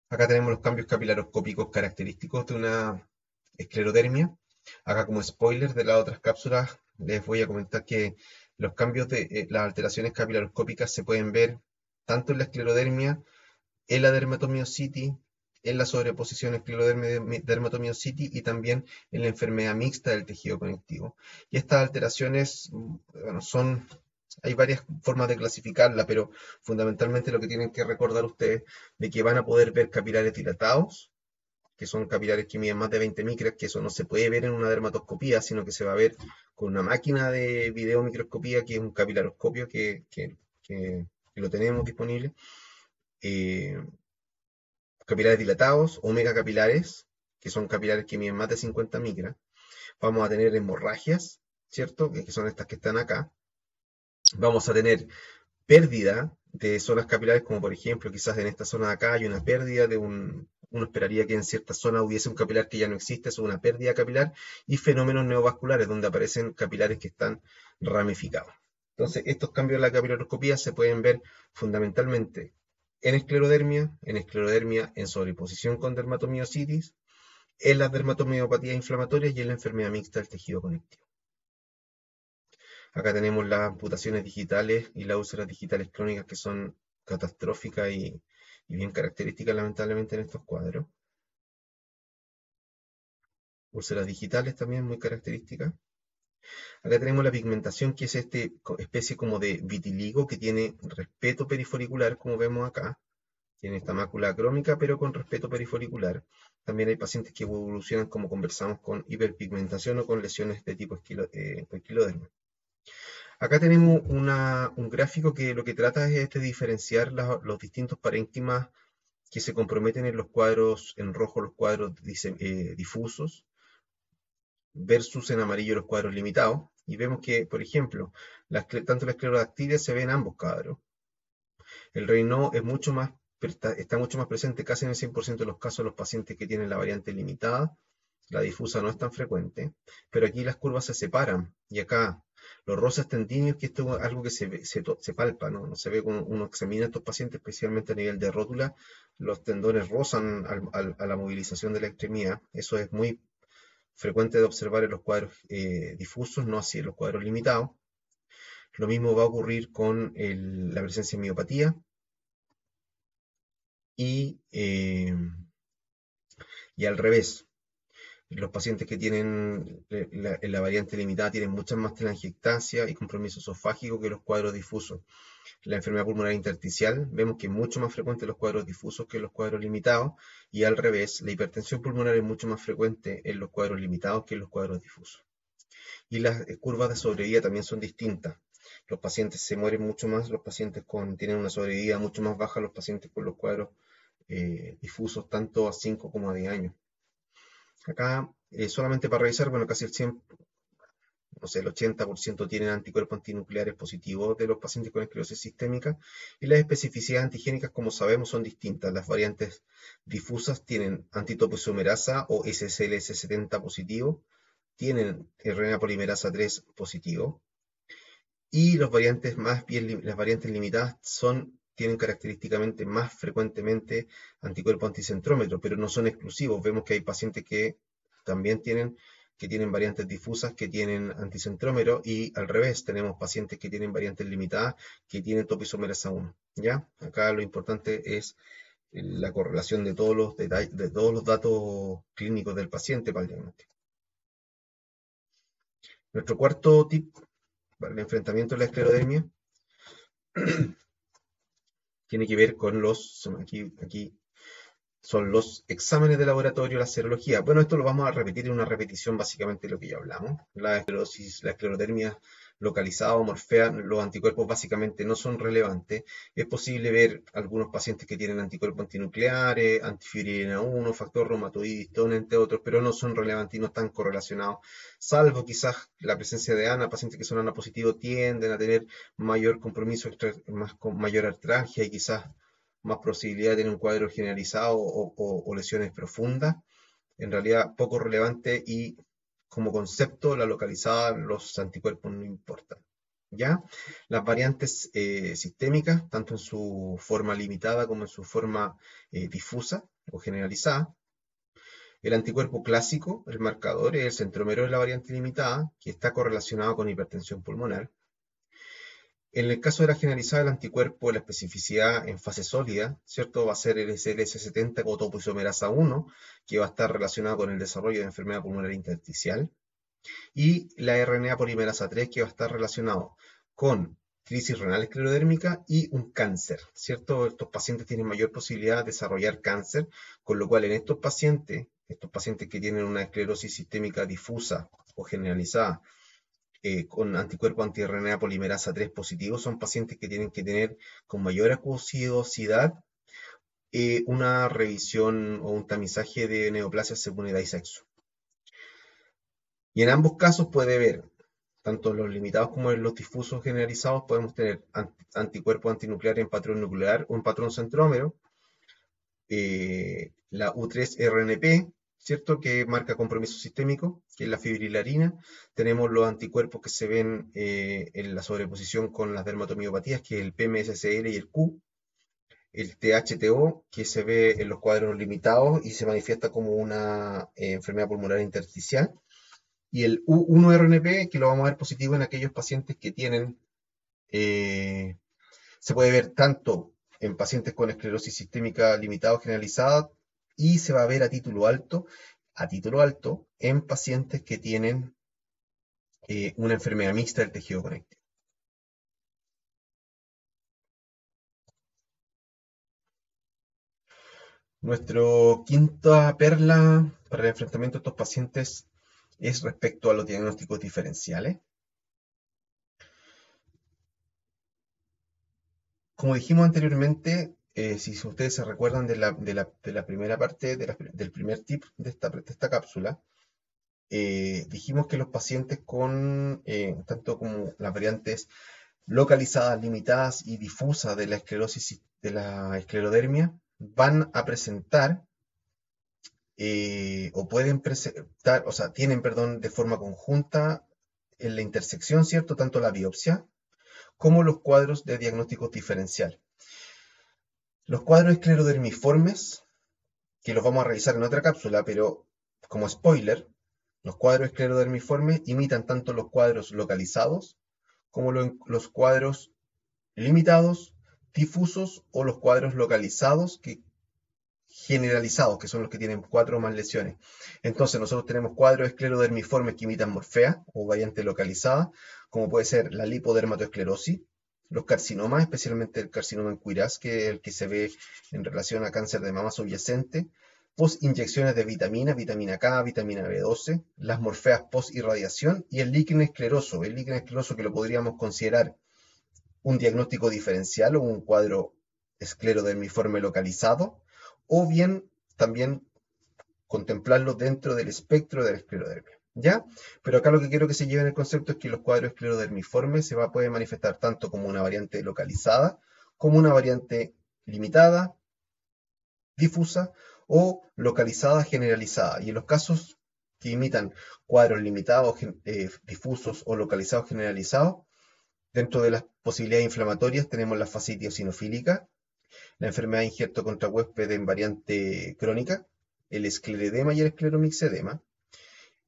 Speaker 1: Acá tenemos los cambios capilaroscópicos característicos de una esclerodermia. Acá como spoiler de las otras cápsulas les voy a comentar que los cambios de las alteraciones capilaroscópicas se pueden ver tanto en la esclerodermia, en la dermatomiositis, en la sobreposición esclerodermatomiositis y también en la enfermedad mixta del tejido conectivo. Y estas alteraciones, bueno, hay varias formas de clasificarla, pero fundamentalmente lo que tienen que recordar ustedes de que van a poder ver capilares dilatados, que son capilares que miden más de 20 micras, que eso no se puede ver en una dermatoscopía, sino que se va a ver con una máquina de videomicroscopía, que es un capilaroscopio que lo tenemos disponible. Capilares dilatados o megacapilares, que son capilares que miden más de 50 micras. Vamos a tener hemorragias, ¿cierto? Que son estas que están acá. Vamos a tener pérdida de zonas capilares, como por ejemplo, quizás en esta zona de acá hay una pérdida uno esperaría que en cierta zona hubiese un capilar que ya no existe, eso es una pérdida capilar, y fenómenos neovasculares, donde aparecen capilares que están ramificados. Entonces, estos cambios en la capilaroscopía se pueden ver fundamentalmente en esclerodermia en sobreposición con dermatomiositis, en las dermatomeopatías inflamatorias y en la enfermedad mixta del tejido conectivo. Acá tenemos las amputaciones digitales y las úlceras digitales crónicas que son catastróficas y bien características lamentablemente en estos cuadros. Úlceras digitales también muy características. Acá tenemos la pigmentación, que es esta especie como de vitiligo que tiene respeto perifolicular, como vemos acá. Tiene esta mácula acrómica, pero con respeto perifolicular. También hay pacientes que evolucionan, como conversamos, con hiperpigmentación o con lesiones de tipo esquiloderma. Acá tenemos un gráfico que lo que trata es de diferenciar los distintos parénquimas que se comprometen en los cuadros en rojo, los cuadros difusos, versus en amarillo los cuadros limitados. Y vemos que, por ejemplo, tanto la esclerodactilia se ve en ambos cuadros. El Raynaud está mucho más presente casi en el 100% de los casos de los pacientes que tienen la variante limitada. La difusa no es tan frecuente, pero aquí las curvas se separan. Y acá los rosas tendinios, que esto es algo que se palpa, ¿no? No se ve cuando uno examina a estos pacientes, especialmente a nivel de rótula, los tendones rozan a la movilización de la extremidad. Eso es muy frecuente de observar en los cuadros difusos, no así en los cuadros limitados. Lo mismo va a ocurrir con la presencia de miopatía y al revés. Los pacientes que tienen la variante limitada tienen muchas más telangiectasia y compromiso esofágico que los cuadros difusos. La enfermedad pulmonar intersticial vemos que es mucho más frecuente en los cuadros difusos que en los cuadros limitados, y al revés, la hipertensión pulmonar es mucho más frecuente en los cuadros limitados que en los cuadros difusos. Y las curvas de sobrevida también son distintas. Los pacientes se mueren mucho más, tienen una sobrevida mucho más baja, los pacientes con los cuadros difusos, tanto a 5 como a 10 años. Acá, solamente para revisar, bueno, casi el 100, no sé, el 80% tienen anticuerpos antinucleares positivos de los pacientes con esclerosis sistémica, y las especificidades antigénicas, como sabemos, son distintas. Las variantes difusas tienen antitopoisomerasa o SSLS70 positivo, tienen RNA polimerasa 3 positivo, y las variantes limitadas tienen característicamente más frecuentemente anticuerpos anticentrómetro, pero no son exclusivos. Vemos que hay pacientes que también tienen que tienen variantes difusas que tienen anticentrómero, y al revés, tenemos pacientes que tienen variantes limitadas que tienen topoisomerasa 1. ¿Ya? Acá lo importante es la correlación de todos los detalles, de todos los datos clínicos del paciente para el diagnóstico. Nuestro cuarto tip para el enfrentamiento de la esclerodermia tiene que ver con aquí son los exámenes de laboratorio, la serología. Bueno, esto lo vamos a repetir en una repetición básicamente de lo que ya hablamos. La esclerosis, la esclerodermia localizada o morfea, los anticuerpos básicamente no son relevantes. Es posible ver algunos pacientes que tienen anticuerpos antinucleares, antifibrina 1, factor reumatoide, histona, entre otros, pero no son relevantes y no están correlacionados, salvo quizás la presencia de ANA. Pacientes que son ANA positivos tienden a tener mayor compromiso, mayor artralgia y quizás más posibilidad de tener un cuadro generalizado o lesiones profundas. En realidad poco relevante, y como concepto la localizada, los anticuerpos no importan. ¿Ya? Las variantes sistémicas, tanto en su forma limitada como en su forma difusa o generalizada. El anticuerpo clásico, el marcador, es el centrómero de la variante limitada, que está correlacionado con hipertensión pulmonar. En el caso de la generalizada, el anticuerpo, la especificidad en fase sólida, ¿cierto? Va a ser el SLS70 o topoisomerasa 1, que va a estar relacionado con el desarrollo de enfermedad pulmonar intersticial. Y la RNA polimerasa 3, que va a estar relacionado con crisis renal esclerodérmica y un cáncer, ¿cierto? Estos pacientes tienen mayor posibilidad de desarrollar cáncer, con lo cual en estos pacientes que tienen una esclerosis sistémica difusa o generalizada, con anticuerpo anti-RNA polimerasa 3 positivo, son pacientes que tienen que tener con mayor acuosidad una revisión o un tamizaje de neoplasias según edad y sexo. Y en ambos casos puede haber, tanto en los limitados como en los difusos generalizados, podemos tener anticuerpos antinucleares en patrón nuclear o en patrón centrómero, la U3-RNP, ¿cierto? Que marca compromiso sistémico, que es la fibrilarina. Tenemos los anticuerpos que se ven en la sobreposición con las dermatomiopatías, que es el PMSCL y el Q. El THTO, que se ve en los cuadros limitados y se manifiesta como una enfermedad pulmonar intersticial. Y el U1-RNP, que lo vamos a ver positivo en aquellos pacientes que tienen, se puede ver tanto en pacientes con esclerosis sistémica limitada o generalizada, y se va a ver a título alto en pacientes que tienen una enfermedad mixta del tejido conectivo. Nuestra quinta perla para el enfrentamiento de estos pacientes es respecto a los diagnósticos diferenciales. Como dijimos anteriormente, si ustedes se recuerdan de la primera parte, del primer tip de esta cápsula, dijimos que los pacientes con tanto como las variantes localizadas, limitadas y difusas de la esclerosis, de la esclerodermia, van a presentar o pueden presentar, o sea, tienen, perdón, de forma conjunta en la intersección, ¿cierto? Tanto la biopsia como los cuadros de diagnóstico diferencial. Los cuadros esclerodermiformes, que los vamos a revisar en otra cápsula, pero como spoiler, los cuadros esclerodermiformes imitan tanto los cuadros localizados como los cuadros limitados, difusos, o los cuadros localizados generalizados, que son los que tienen 4 o más lesiones. Entonces nosotros tenemos cuadros esclerodermiformes que imitan morfea o variante localizada, como puede ser la lipodermatoesclerosis, los carcinomas, especialmente el carcinoma en Cuiraz, que es el que se ve en relación a cáncer de mama subyacente, post-inyecciones de vitamina K, vitamina B12, las morfeas post-irradiación y el líquen escleroso que lo podríamos considerar un diagnóstico diferencial o un cuadro esclerodermiforme localizado, o bien también contemplarlo dentro del espectro de la esclerodermia. ¿Ya? Pero acá lo que quiero que se lleve en el concepto es que los cuadros esclerodermiformes se pueden manifestar tanto como una variante localizada, como una variante limitada, difusa o localizada generalizada. Y en los casos que imitan cuadros limitados, difusos o localizados generalizados, dentro de las posibilidades inflamatorias tenemos la fascitis eosinofílica, la enfermedad de injerto contra huésped en variante crónica, el escleredema y el escleromixedema.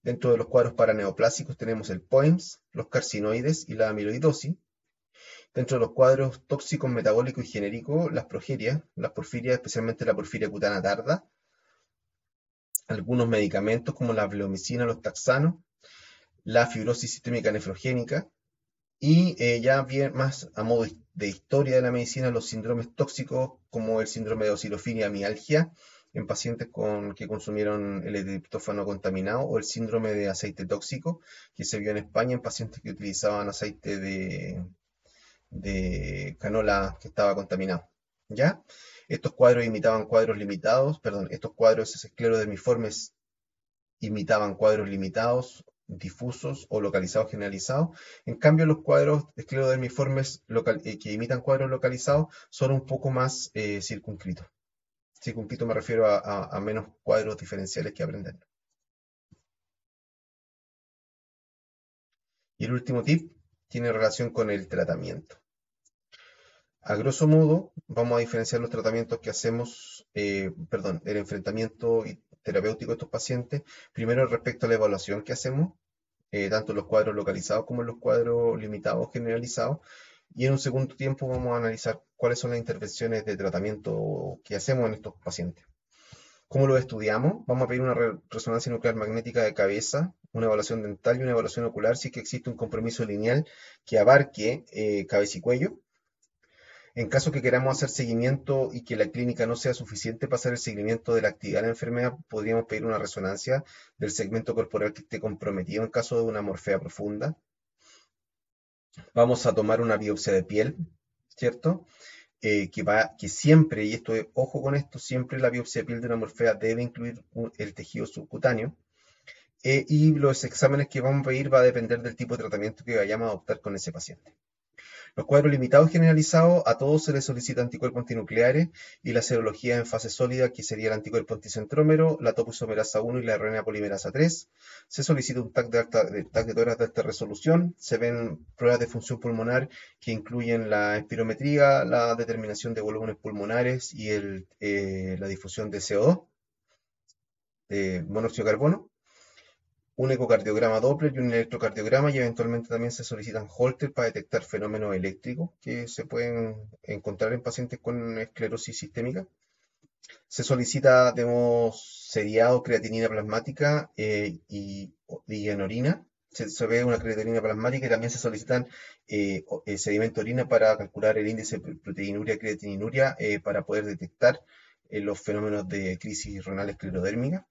Speaker 1: Dentro de los cuadros paraneoplásicos tenemos el POEMS, los carcinoides y la amiloidosis. Dentro de los cuadros tóxicos, metabólicos y genéricos, las progerias, las porfirias, especialmente la porfiria cutánea tarda, algunos medicamentos como la bleomicina, los taxanos, la fibrosis sistémica nefrogénica, y ya bien más a modo de historia de la medicina, los síndromes tóxicos como el síndrome de osilofilia mialgia en pacientes que consumieron el triptófano contaminado, o el síndrome de aceite tóxico que se vio en España en pacientes que utilizaban aceite de canola que estaba contaminado. ¿Ya? Estos cuadros imitaban cuadros limitados, perdón, estos cuadros esclerodermiformes imitaban cuadros limitados, difusos o localizados generalizados. En cambio, los cuadros esclerodermiformes que imitan cuadros localizados son un poco más circunscritos. Circunscrito me refiero a menos cuadros diferenciales que aprender. Y el último tip tiene relación con el tratamiento. A grosso modo, vamos a diferenciar los tratamientos que hacemos, el enfrentamiento terapéutico de estos pacientes, primero respecto a la evaluación que hacemos, tanto en los cuadros localizados como en los cuadros limitados generalizados, y en un segundo tiempo vamos a analizar cuáles son las intervenciones de tratamiento que hacemos en estos pacientes. ¿Cómo lo estudiamos? Vamos a pedir una resonancia nuclear magnética de cabeza, una evaluación dental y una evaluación ocular si es que existe un compromiso lineal que abarque cabeza y cuello. En caso que queramos hacer seguimiento y que la clínica no sea suficiente para hacer el seguimiento de la actividad de la enfermedad, podríamos pedir una resonancia del segmento corporal que esté comprometido en caso de una morfea profunda. Vamos a tomar una biopsia de piel, ¿cierto? Que siempre, y esto es, ojo con esto, siempre la biopsia de piel de una morfea debe incluir el tejido subcutáneo. Y los exámenes que vamos a pedir va a depender del tipo de tratamiento que vayamos a adoptar con ese paciente. Los cuadros limitados generalizados, a todos se les solicita anticuerpos antinucleares y la serología en fase sólida, que sería el anticuerpo anticentrómero, la topoisomerasa 1 y la RNA polimerasa 3. Se solicita un TAC de tórax de alta resolución. Se ven pruebas de función pulmonar que incluyen la espirometría, la determinación de volúmenes pulmonares y la difusión de CO2, de monóxido de carbono, un ecocardiograma Doppler y un electrocardiograma, y eventualmente también se solicitan Holter para detectar fenómenos eléctricos que se pueden encontrar en pacientes con esclerosis sistémica. Se solicita de modo seriado creatinina plasmática y en orina. Se ve una creatinina plasmática, y también se solicitan sedimento de orina para calcular el índice de proteinuria-creatininuria para poder detectar los fenómenos de crisis renal esclerodérmica.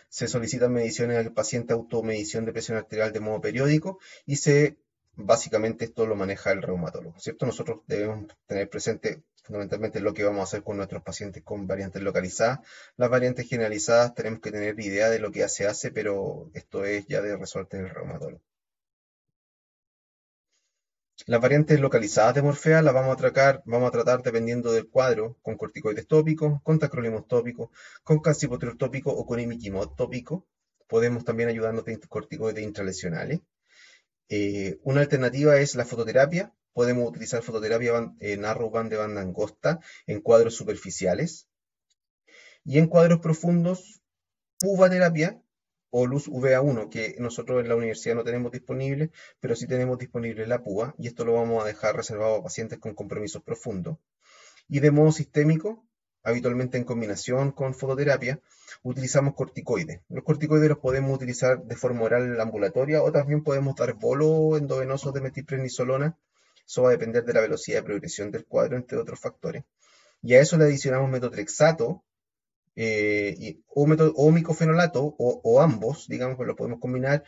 Speaker 1: Se solicitan mediciones al paciente, automedición de presión arterial de modo periódico, y básicamente esto lo maneja el reumatólogo, ¿cierto? Nosotros debemos tener presente fundamentalmente lo que vamos a hacer con nuestros pacientes con variantes localizadas. Las variantes generalizadas tenemos que tener idea de lo que se hace, pero esto es ya de resorte del reumatólogo. Las variantes localizadas de morfea las vamos a tratar dependiendo del cuadro, con corticoides tópicos, con tacrolimus tópico, con calcipotriol tópico o con imiquimod tópico. Podemos también ayudarnos de corticoides intralesionales. Una alternativa es la fototerapia. Podemos utilizar fototerapia narrowband de banda angosta en cuadros superficiales. Y en cuadros profundos, puvaterapia o luz UVA1, que nosotros en la universidad no tenemos disponible, pero sí tenemos disponible la púa, y esto lo vamos a dejar reservado a pacientes con compromisos profundos. Y de modo sistémico, habitualmente en combinación con fototerapia, utilizamos corticoides. Los corticoides los podemos utilizar de forma oral ambulatoria, o también podemos dar bolo endovenoso de metilprednisolona. Eso va a depender de la velocidad de progresión del cuadro, entre otros factores. Y a eso le adicionamos metotrexato, o micofenolato, o ambos, digamos, pues lo podemos combinar,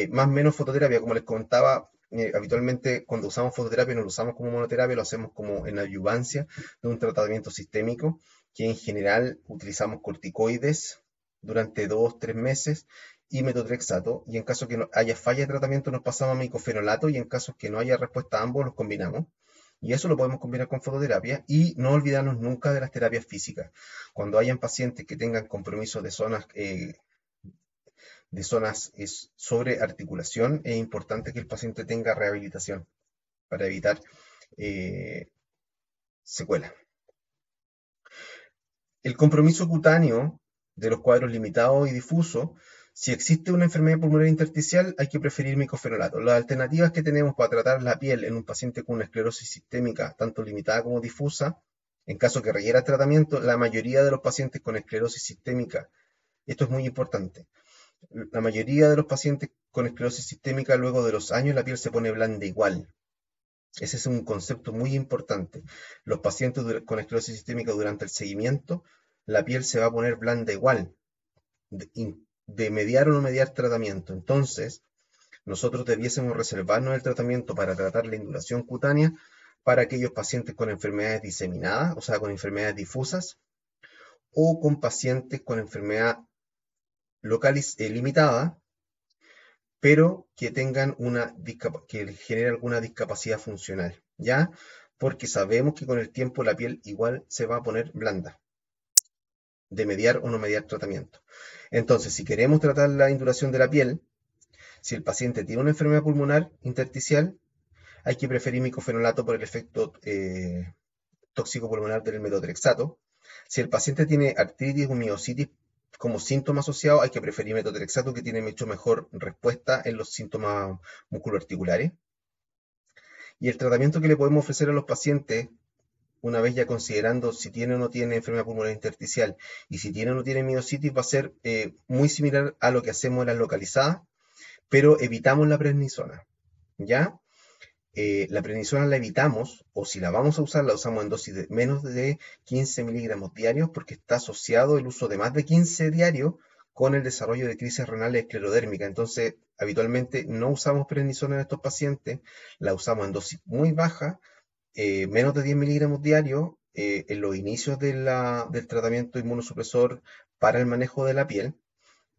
Speaker 1: más o menos fototerapia. Como les contaba, habitualmente cuando usamos fototerapia no lo usamos como monoterapia, lo hacemos como en adyuvancia de un tratamiento sistémico, que en general utilizamos corticoides durante 2-3 meses y metotrexato, y en caso que no haya falla de tratamiento nos pasamos a micofenolato, y en caso que no haya respuesta a ambos los combinamos. Y eso lo podemos combinar con fototerapia, y no olvidarnos nunca de las terapias físicas. Cuando hayan pacientes que tengan compromisos de zonas sobre articulación, es importante que el paciente tenga rehabilitación para evitar secuelas. El compromiso cutáneo de los cuadros limitados y difusos Si existe una enfermedad pulmonar intersticial, hay que preferir micofenolato. Las alternativas que tenemos para tratar la piel en un paciente con una esclerosis sistémica, tanto limitada como difusa, en caso que requiera tratamiento, la mayoría de los pacientes con esclerosis sistémica, esto es muy importante, la mayoría de los pacientes con esclerosis sistémica, luego de los años, la piel se pone blanda igual. Ese es un concepto muy importante. Los pacientes con esclerosis sistémica durante el seguimiento, la piel se va a poner blanda igual, de mediar o no mediar tratamiento. Entonces, nosotros debiésemos reservarnos el tratamiento para tratar la induración cutánea para aquellos pacientes con enfermedades diseminadas, o sea, con enfermedades difusas, o con pacientes con enfermedad limitada, pero que tengan que les genere alguna discapacidad funcional, ¿ya? Porque sabemos que con el tiempo la piel igual se va a poner blanda, de mediar o no mediar tratamiento. Entonces, si queremos tratar la induración de la piel, si el paciente tiene una enfermedad pulmonar intersticial, hay que preferir micofenolato por el efecto tóxico pulmonar del metotrexato. Si el paciente tiene artritis o miositis como síntoma asociado, hay que preferir metotrexato, que tiene mucho mejor respuesta en los síntomas musculoarticulares. Y el tratamiento que le podemos ofrecer a los pacientes, una vez ya considerando si tiene o no tiene enfermedad pulmonar intersticial y si tiene o no tiene miositis, va a ser muy similar a lo que hacemos en las localizadas, pero evitamos la prednisona, ¿ya? La prednisona la evitamos, o si la vamos a usar, la usamos en dosis de menos de 15 miligramos diarios, porque está asociado el uso de más de 15 diarios con el desarrollo de crisis renales esclerodérmicas. Entonces, habitualmente no usamos prednisona en estos pacientes, la usamos en dosis muy baja, menos de 10 miligramos diarios, en los inicios del tratamiento inmunosupresor para el manejo de la piel.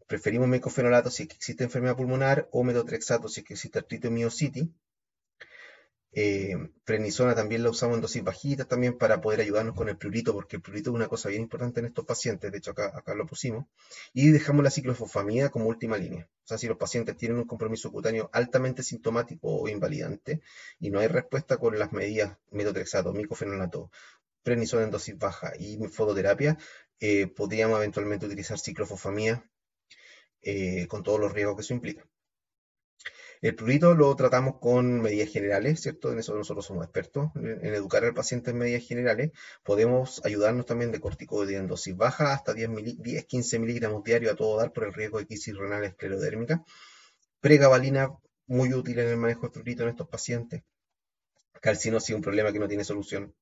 Speaker 1: Preferimos mecofenolato si es que existe enfermedad pulmonar o metotrexato si es que existe artritis o miositis. Prednisona también la usamos en dosis bajitas también para poder ayudarnos con el prurito, porque el prurito es una cosa bien importante en estos pacientes, de hecho acá lo pusimos, y dejamos la ciclofosfamida como última línea. O sea, si los pacientes tienen un compromiso cutáneo altamente sintomático o invalidante y no hay respuesta con las medidas metotrexato, micofenolato, prednisona en dosis baja y fototerapia, podríamos eventualmente utilizar ciclofosfamida con todos los riesgos que eso implica. El prurito lo tratamos con medidas generales, ¿cierto? En eso nosotros somos expertos, en educar al paciente en medidas generales. Podemos ayudarnos también de corticoide en dosis baja, hasta 10-15 miligramos diarios a todo dar por el riesgo de crisis renal esclerodérmica. Pregabalina, muy útil en el manejo del prurito en estos pacientes. Calcinosis, un problema que no tiene solución.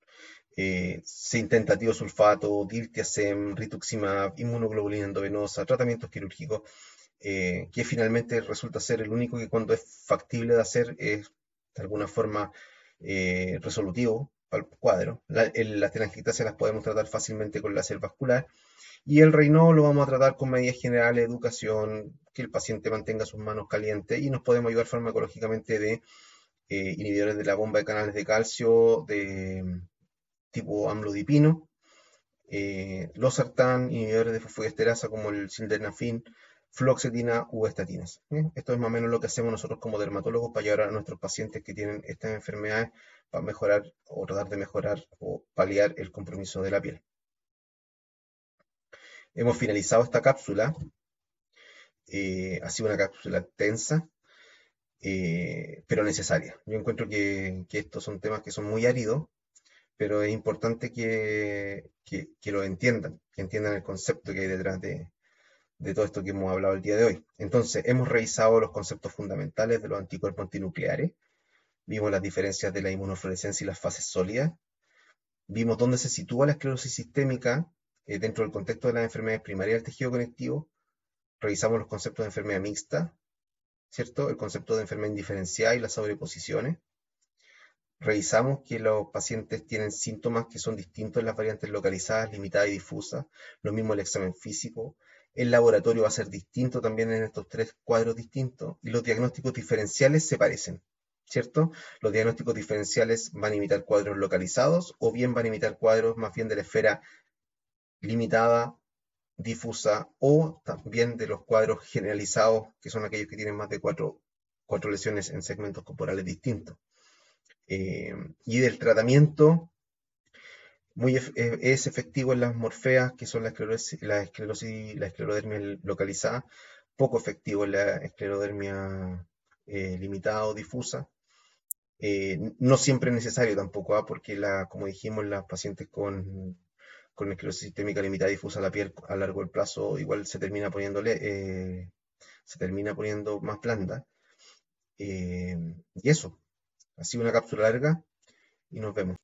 Speaker 1: Se intenta tiosulfato, diltiazem, rituximab, inmunoglobulina endovenosa, tratamientos quirúrgicos, que finalmente resulta ser el único que cuando es factible de hacer es de alguna forma resolutivo para el cuadro. Las telangiectasias las podemos tratar fácilmente con láser vascular y el Raynaud lo vamos a tratar con medidas generales, educación, que el paciente mantenga sus manos calientes y nos podemos ayudar farmacológicamente de inhibidores de la bomba de canales de calcio de tipo amlodipino, losartán, inhibidores de fosfodiesterasa como el sildenafil, fluoxetina u estatinas. Esto es más o menos lo que hacemos nosotros como dermatólogos para ayudar a nuestros pacientes que tienen estas enfermedades para mejorar o tratar de mejorar o paliar el compromiso de la piel. Hemos finalizado esta cápsula. Ha sido una cápsula tensa, pero necesaria. Yo encuentro que estos son temas que son muy áridos, pero es importante que lo entiendan, que entiendan el concepto que hay detrás de todo esto que hemos hablado el día de hoy. Entonces, hemos revisado los conceptos fundamentales de los anticuerpos antinucleares, vimos las diferencias de la inmunofluorescencia y las fases sólidas, vimos dónde se sitúa la esclerosis sistémica dentro del contexto de las enfermedades primarias del tejido conectivo, revisamos los conceptos de enfermedad mixta, ¿cierto? El concepto de enfermedad indiferenciada y las sobreposiciones. Revisamos que los pacientes tienen síntomas que son distintos en las variantes localizadas, limitadas y difusas. Lo mismo el examen físico. El laboratorio va a ser distinto también en estos tres cuadros distintos. Y los diagnósticos diferenciales se parecen, ¿cierto? Los diagnósticos diferenciales van a imitar cuadros localizados o bien van a imitar cuadros más bien de la esfera limitada, difusa o también de los cuadros generalizados, que son aquellos que tienen más de cuatro lesiones en segmentos corporales distintos. Y del tratamiento es efectivo en las morfeas, que son la esclerodermia localizada, poco efectivo en la esclerodermia limitada o difusa. No siempre es necesario tampoco, porque como dijimos, las pacientes con esclerosis sistémica limitada difusa, la piel a largo plazo igual se termina poniendo más blanda. Y eso, ha sido una cápsula larga y nos vemos.